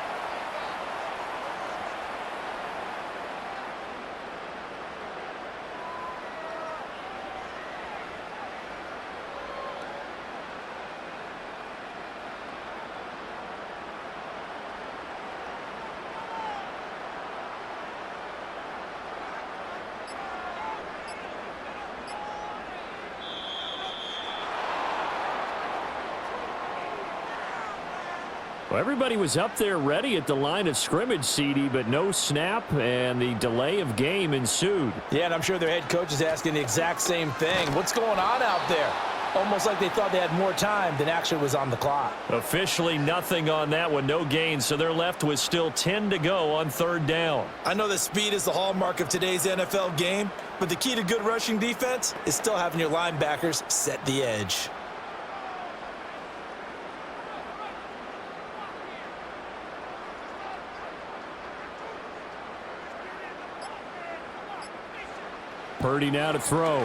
Well, everybody was up there ready at the line of scrimmage, CD, but no snap, and the delay of game ensued. Yeah, and I'm sure their head coach is asking the exact same thing. What's going on out there? Almost like they thought they had more time than actually was on the clock. Officially nothing on that one, no gain, so they're left with still 10 to go on third down. I know that speed is the hallmark of today's NFL game, but the key to good rushing defense is still having your linebackers set the edge. Purdy now to throw.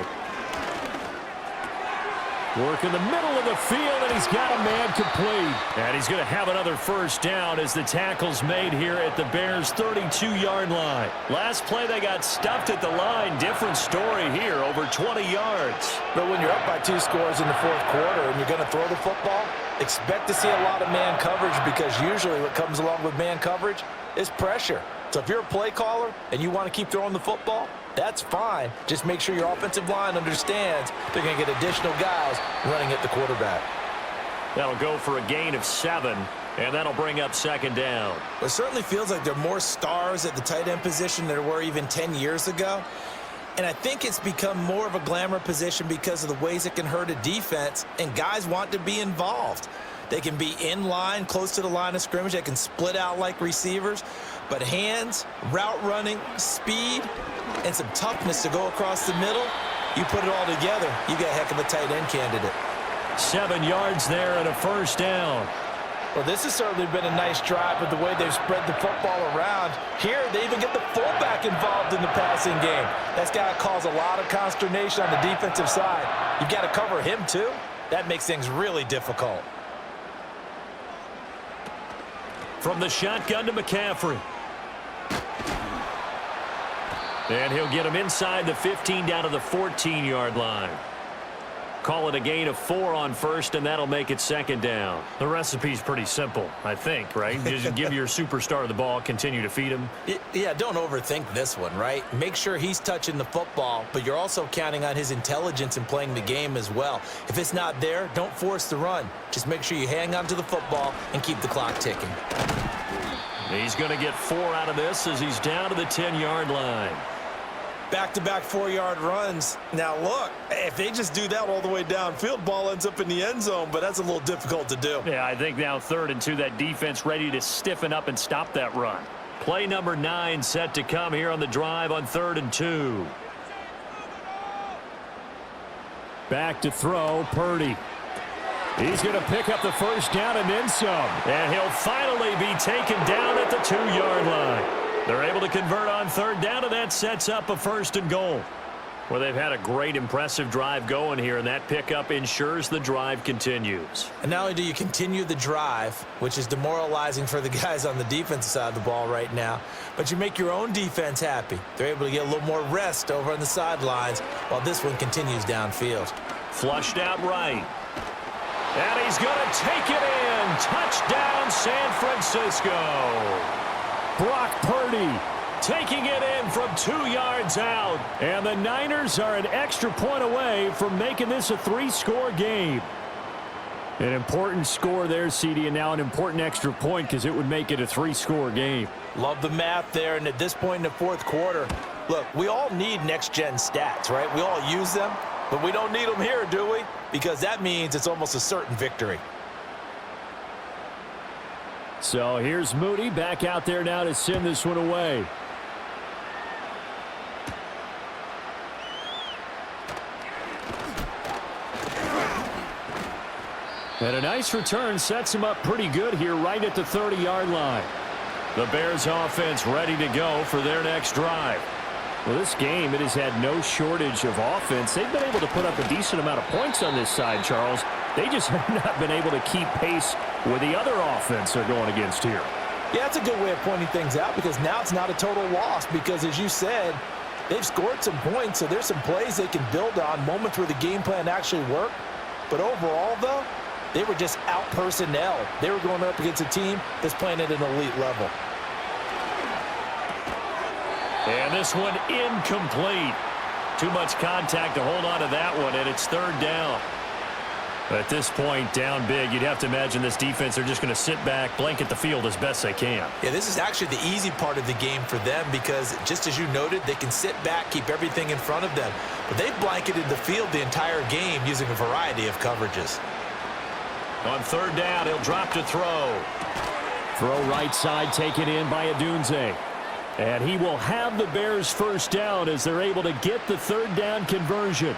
Work in the middle of the field, and he's got a man complete. And he's going to have another first down as the tackle's made here at the Bears' 32-yard line. Last play, they got stuffed at the line. Different story here, over 20 yards. But when you're up by 2 scores in the 4th quarter and you're going to throw the football, expect to see a lot of man coverage, because usually what comes along with man coverage is pressure. So if you're a play caller and you want to keep throwing the football, that's fine. Just make sure your offensive line understands they're going to get additional guys running at the quarterback. That'll go for a gain of 7, and that'll bring up second down. It certainly feels like there are more stars at the tight end position than there were even 10 years ago. And I think it's become more of a glamour position because of the ways it can hurt a defense, and guys want to be involved. They can be in line, close to the line of scrimmage. They can split out like receivers. But hands, route running, speed, and some toughness to go across the middle, you put it all together, you got a heck of a tight end candidate. 7 yards there and a first down. Well, this has certainly been a nice drive with the way they've spread the football around. Here, they even get the fullback involved in the passing game. That's got to cause a lot of consternation on the defensive side. You've got to cover him, too. That makes things really difficult. From the shotgun to McCaffrey. And he'll get him inside the 15 down to the 14-yard line. call it a gain of 4 on first, and that'll make it second down. The recipe's pretty simple, I think, right? Just give your superstar the ball, continue to feed him. Yeah, don't overthink this one, right? Make sure he's touching the football, but you're also counting on his intelligence in playing the game as well. If it's not there, don't force the run. Just make sure you hang on to the football and keep the clock ticking. He's going to get 4 out of this as he's down to the 10-yard line. Back-to-back 4-yard runs. Now, look, if they just do that all the way downfield, ball ends up in the end zone, but that's a little difficult to do. Yeah, I think now 3rd and 2, that defense ready to stiffen up and stop that run. Play number 9 set to come here on the drive on 3rd and 2. Back to throw, Purdy. He's going to pick up the first down and then some. And he'll finally be taken down at the 2-yard line. They're able to convert on 3rd down, and that sets up a 1st and goal. Well, they've had a great, impressive drive going here, and that pickup ensures the drive continues. And not only do you continue the drive, which is demoralizing for the guys on the defensive side of the ball right now, but you make your own defense happy. They're able to get a little more rest over on the sidelines while this one continues downfield. Flushed out right. And he's going to take it in. Touchdown, San Francisco. Brock Purdy taking it in from 2 yards out. And the Niners are an extra point away from making this a 3-score game. An important score there, CD, and now an important extra point because it would make it a 3-score game. Love the math there, and at this point in the 4th quarter, look, we all need next-gen stats, right? We all use them, but we don't need them here, do we? Because that means it's almost a certain victory. So here's Moody back out there now to send this one away. And a nice return sets him up pretty good here right at the 30-yard line. The Bears offense ready to go for their next drive. Well, this game, it has had no shortage of offense. They've been able to put up a decent amount of points on this side, Charles. They just have not been able to keep pace with the other offense they're going against here. Yeah, that's a good way of pointing things out because now it's not a total loss because, as you said, they've scored some points, so there's some plays they can build on, moments where the game plan actually worked. But overall, though, they were just out-personnel. They were going up against a team that's playing at an elite level. And this one incomplete. Too much contact to hold on to that one, and it's 3rd down. At this point, down big, you'd have to imagine this defense are just going to sit back, blanket the field as best they can. Yeah, this is actually the easy part of the game for them because, just as you noted, they can sit back, keep everything in front of them. But they've blanketed the field the entire game using a variety of coverages. On 3rd down, he'll drop to throw. Throw right side, taken in by Adunze. And he will have the Bears first down as they're able to get the 3rd down conversion.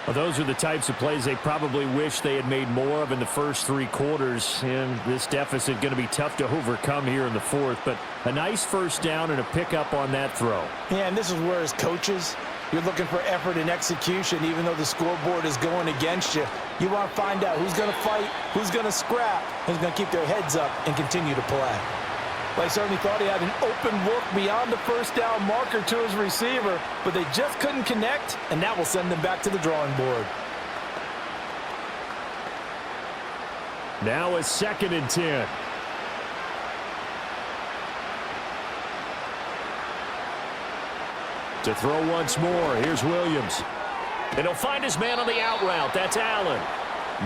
Well, those are the types of plays they probably wish they had made more of in the first 3 quarters. And this deficit going to be tough to overcome here in the 4th. But a nice first down and a pickup on that throw. Yeah, and this is where, as coaches, you're looking for effort and execution, even though the scoreboard is going against you. You want to find out who's going to fight, who's going to scrap, who's going to keep their heads up and continue to play. Well, I certainly thought he had an open look beyond the first down marker to his receiver, but they just couldn't connect, and that will send them back to the drawing board. Now a 2nd and 10. To throw once more, here's Williams. And he'll find his man on the out route. That's Allen.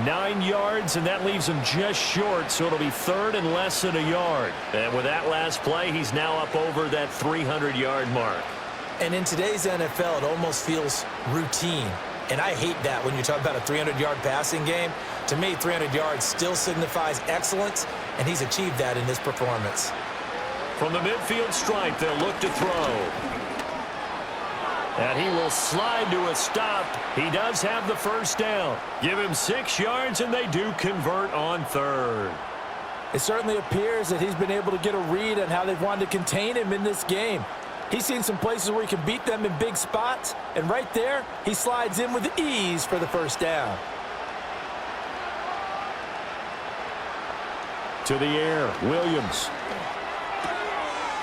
9 yards, and that leaves him just short, so it'll be 3rd and less than a yard. And with that last play, he's now up over that 300-yard mark. And in today's NFL, it almost feels routine. And I hate that when you talk about a 300-yard passing game. To me, 300 yards still signifies excellence, and he's achieved that in this performance. From the midfield stripe, they'll look to throw. And he will slide to a stop. He does have the first down. Give him 6 yards, and they do convert on 3rd. It certainly appears that he's been able to get a read on how they've wanted to contain him in this game. He's seen some places where he can beat them in big spots, and right there, he slides in with ease for the first down. To the air, Williams.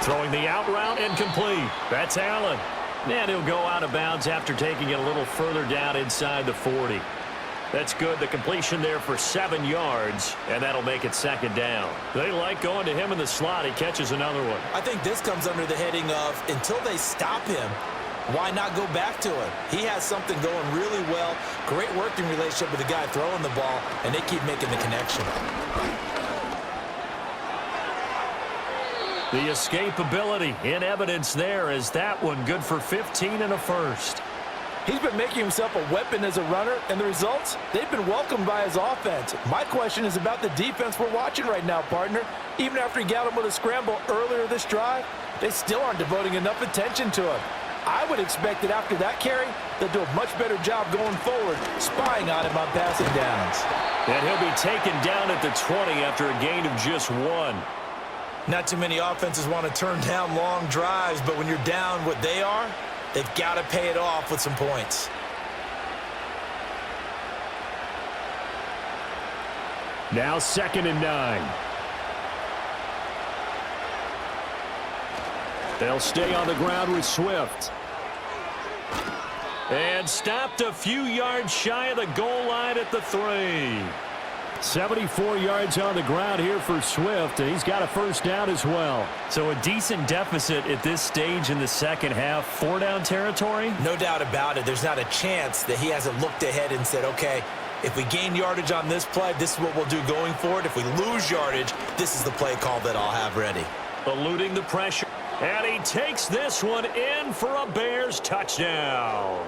Throwing the out route and complete. That's Allen. And he'll go out of bounds after taking it a little further down inside the 40. That's good. The completion there for 7 yards, and that'll make it second down. They like going to him in the slot. He catches another one. I think this comes under the heading of until they stop him, why not go back to him? He has something going really well. Great working relationship with the guy throwing the ball, and they keep making the connection. The escapability in evidence there as that one good for 15 and a first. He's been making himself a weapon as a runner, and the results, they've been welcomed by his offense. My question is about the defense we're watching right now, partner. Even after he got him with a scramble earlier this drive, they still aren't devoting enough attention to him. I would expect that after that carry, they'll do a much better job going forward, spying on him on passing downs. And he'll be taken down at the 20 after a gain of just 1. Not too many offenses want to turn down long drives, but when you're down what they are, they've got to pay it off with some points. Now 2nd and 9. They'll stay on the ground with Swift. And stopped a few yards shy of the goal line at the 3. 74 yards on the ground here for Swift, and he's got a first down as well. So a decent deficit at this stage in the second half. 4-down territory? No doubt about it. There's not a chance that he hasn't looked ahead and said, okay, if we gain yardage on this play, this is what we'll do going forward. If we lose yardage, this is the play call that I'll have ready. Eluding the pressure. And he takes this one in for a Bears touchdown.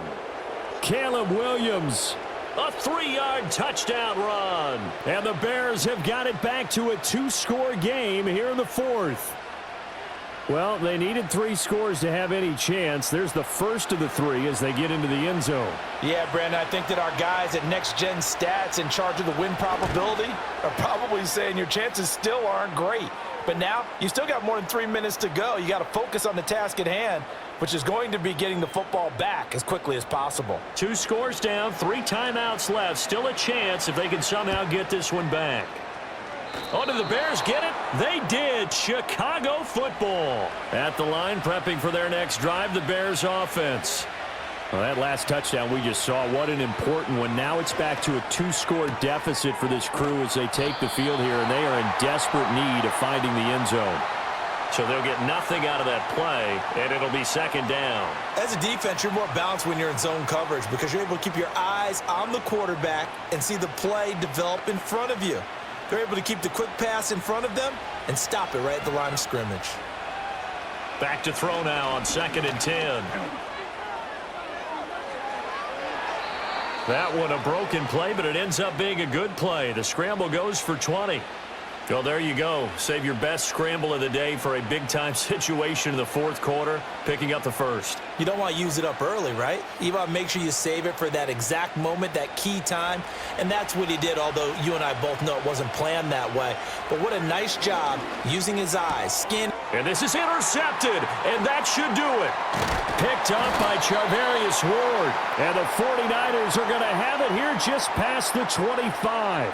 Caleb Williams. A 3-yard touchdown run. And the Bears have got it back to a 2-score game here in the 4th. Well, they needed 3 scores to have any chance. There's the first of the 3 as they get into the end zone. Yeah, Brandon, I think that our guys at Next Gen Stats in charge of the win probability are probably saying your chances still aren't great. But now, you still got more than 3 minutes to go. You got to focus on the task at hand, which is going to be getting the football back as quickly as possible. 2 scores down, 3 timeouts left. Still a chance if they can somehow get this one back. Oh, did the Bears get it? They did. Chicago football. At the line, prepping for their next drive, the Bears offense. Well, that last touchdown we just saw, what an important one. Now it's back to a 2-score deficit for this crew as they take the field here, and they are in desperate need of finding the end zone. So they'll get nothing out of that play, and it'll be second down. As a defense, you're more balanced when you're in zone coverage because you're able to keep your eyes on the quarterback and see the play develop in front of you. They're able to keep the quick pass in front of them and stop it right at the line of scrimmage. Back to throw now on 2nd and 10. That one a broken play, but it ends up being a good play. The scramble goes for 20. Well, there you go. Save your best scramble of the day for a big-time situation in the 4th quarter, picking up the first. You don't want to use it up early, right? You want to make sure you save it for that exact moment, that key time, and that's what he did, although you and I both know it wasn't planned that way. But what a nice job using his eyes, skin. And this is intercepted, and that should do it. Picked up by Charvarius Ward, and the 49ers are going to have it here just past the 25.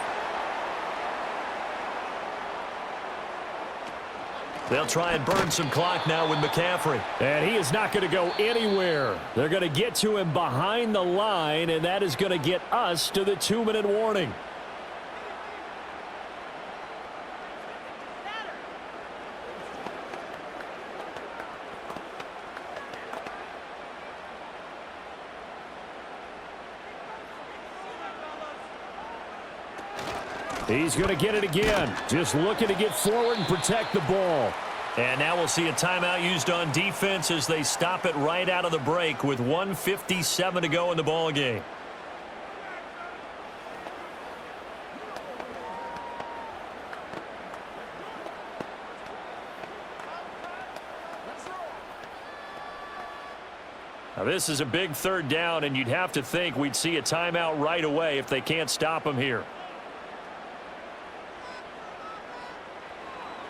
They'll try and burn some clock now with McCaffrey. And he is not going to go anywhere. They're going to get to him behind the line, and that is going to get us to the 2-minute warning. He's going to get it again. Just looking to get forward and protect the ball. And now we'll see a timeout used on defense as they stop it right out of the break with 1:57 to go in the ball game. Now this is a big 3rd down, and you'd have to think we'd see a timeout right away if they can't stop him here.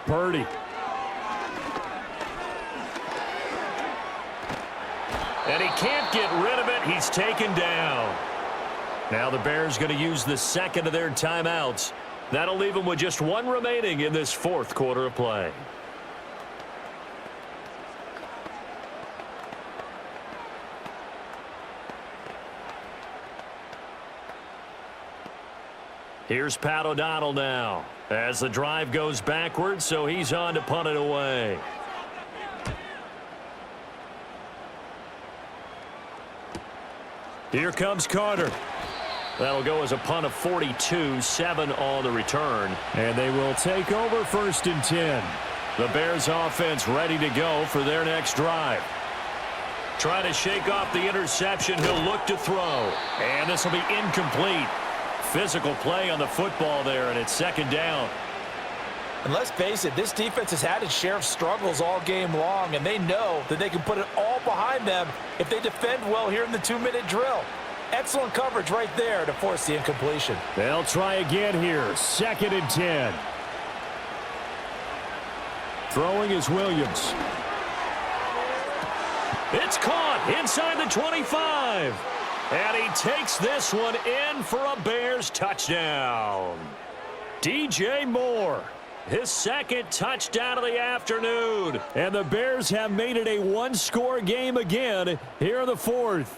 Purdy. And he can't get rid of it. He's taken down. Now the Bears going to use the 2nd of their timeouts. That'll leave them with just 1 remaining in this 4th quarter of play. Here's Pat O'Donnell now as the drive goes backwards, so he's on to punt it away. Here comes Carter. That'll go as a punt of 42, 7 on the return. And they will take over 1st and 10. The Bears offense ready to go for their next drive. Trying to shake off the interception. He'll look to throw. And this will be incomplete. Physical play on the football there, and it's 2nd down. And let's face it, this defense has had its share of struggles all game long, and they know that they can put it all behind them if they defend well here in the 2-minute drill. Excellent coverage right there to force the incompletion. They'll try again here. 2nd and 10. Throwing is Williams. It's caught inside the 25. And he takes this one in for a Bears touchdown. DJ Moore, his 2nd touchdown of the afternoon. And the Bears have made it a one-score game again here in the 4th.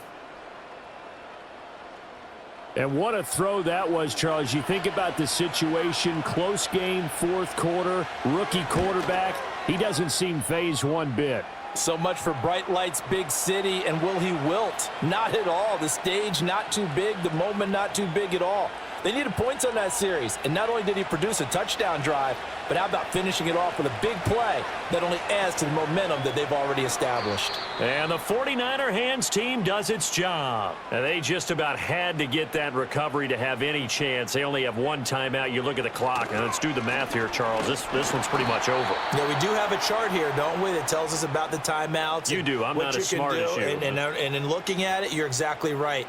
And what a throw that was, Charles. You think about the situation, close game, 4th quarter, rookie quarterback. He doesn't seem fazed one bit. So much for bright lights, big city, and will he wilt? Not at all. The stage not too big, the moment not too big at all. They needed points on that series, and not only did he produce a touchdown drive, but how about finishing it off with a big play that only adds to the momentum that they've already established. And the 49er hands team does its job. And they just about had to get that recovery to have any chance. They only have 1 timeout. You look at the clock, and let's do the math here, Charles. This one's pretty much over. Yeah, we do have a chart here, don't we, that tells us about the timeouts. You do. I'm not as smart as you. And in looking at it, you're exactly right.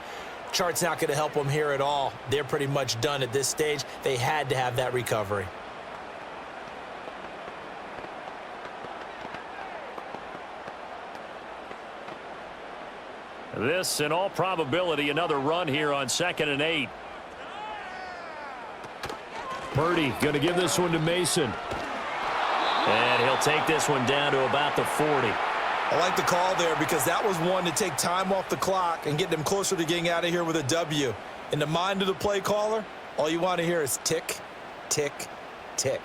Chart's not going to help them here at all. They're pretty much done at this stage. They had to have that recovery. This, in all probability, another run here on 2nd and 8. Purdy going to give this one to Mason. And he'll take this one down to about the 40. I like the call there because that was one to take time off the clock and get them closer to getting out of here with a W. In the mind of the play caller, all you want to hear is tick, tick, tick.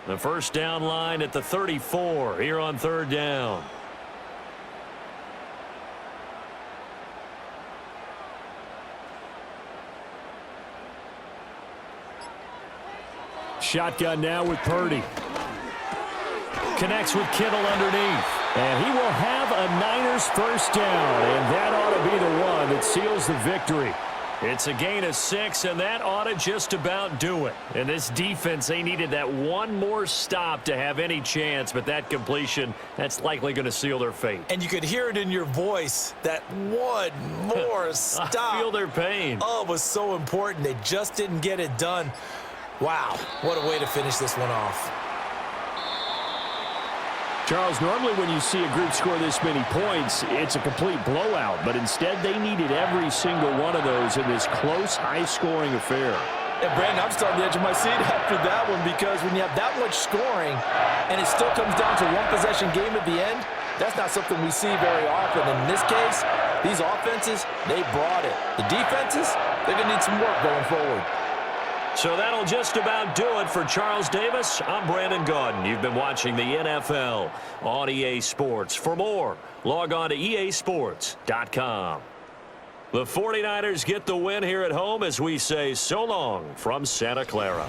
The 1st down line at the 34 here on 3rd down. Shotgun now with Purdy. Connects with Kittle underneath. And he will have a Niners 1st down. And that ought to be the one that seals the victory. It's a gain of 6, and that ought to just about do it. And this defense, they needed that one more stop to have any chance. But that completion, that's likely going to seal their fate. And you could hear it in your voice, that one more stop. I feel their pain. Oh, it was so important. They just didn't get it done. Wow, what a way to finish this one off. Charles, normally when you see a group score this many points, it's a complete blowout. But instead, they needed every single one of those in this close, high-scoring affair. Yeah, Brandon, I'm still on the edge of my seat after that one because when you have that much scoring and it still comes down to one-possession game at the end, that's not something we see very often. And in this case, these offenses, they brought it. The defenses, they're going to need some work going forward. So that'll just about do it for Charles Davis. I'm Brandon Gaudin. You've been watching the NFL on EA Sports. For more, log on to easports.com. The 49ers get the win here at home as we say so long from Santa Clara.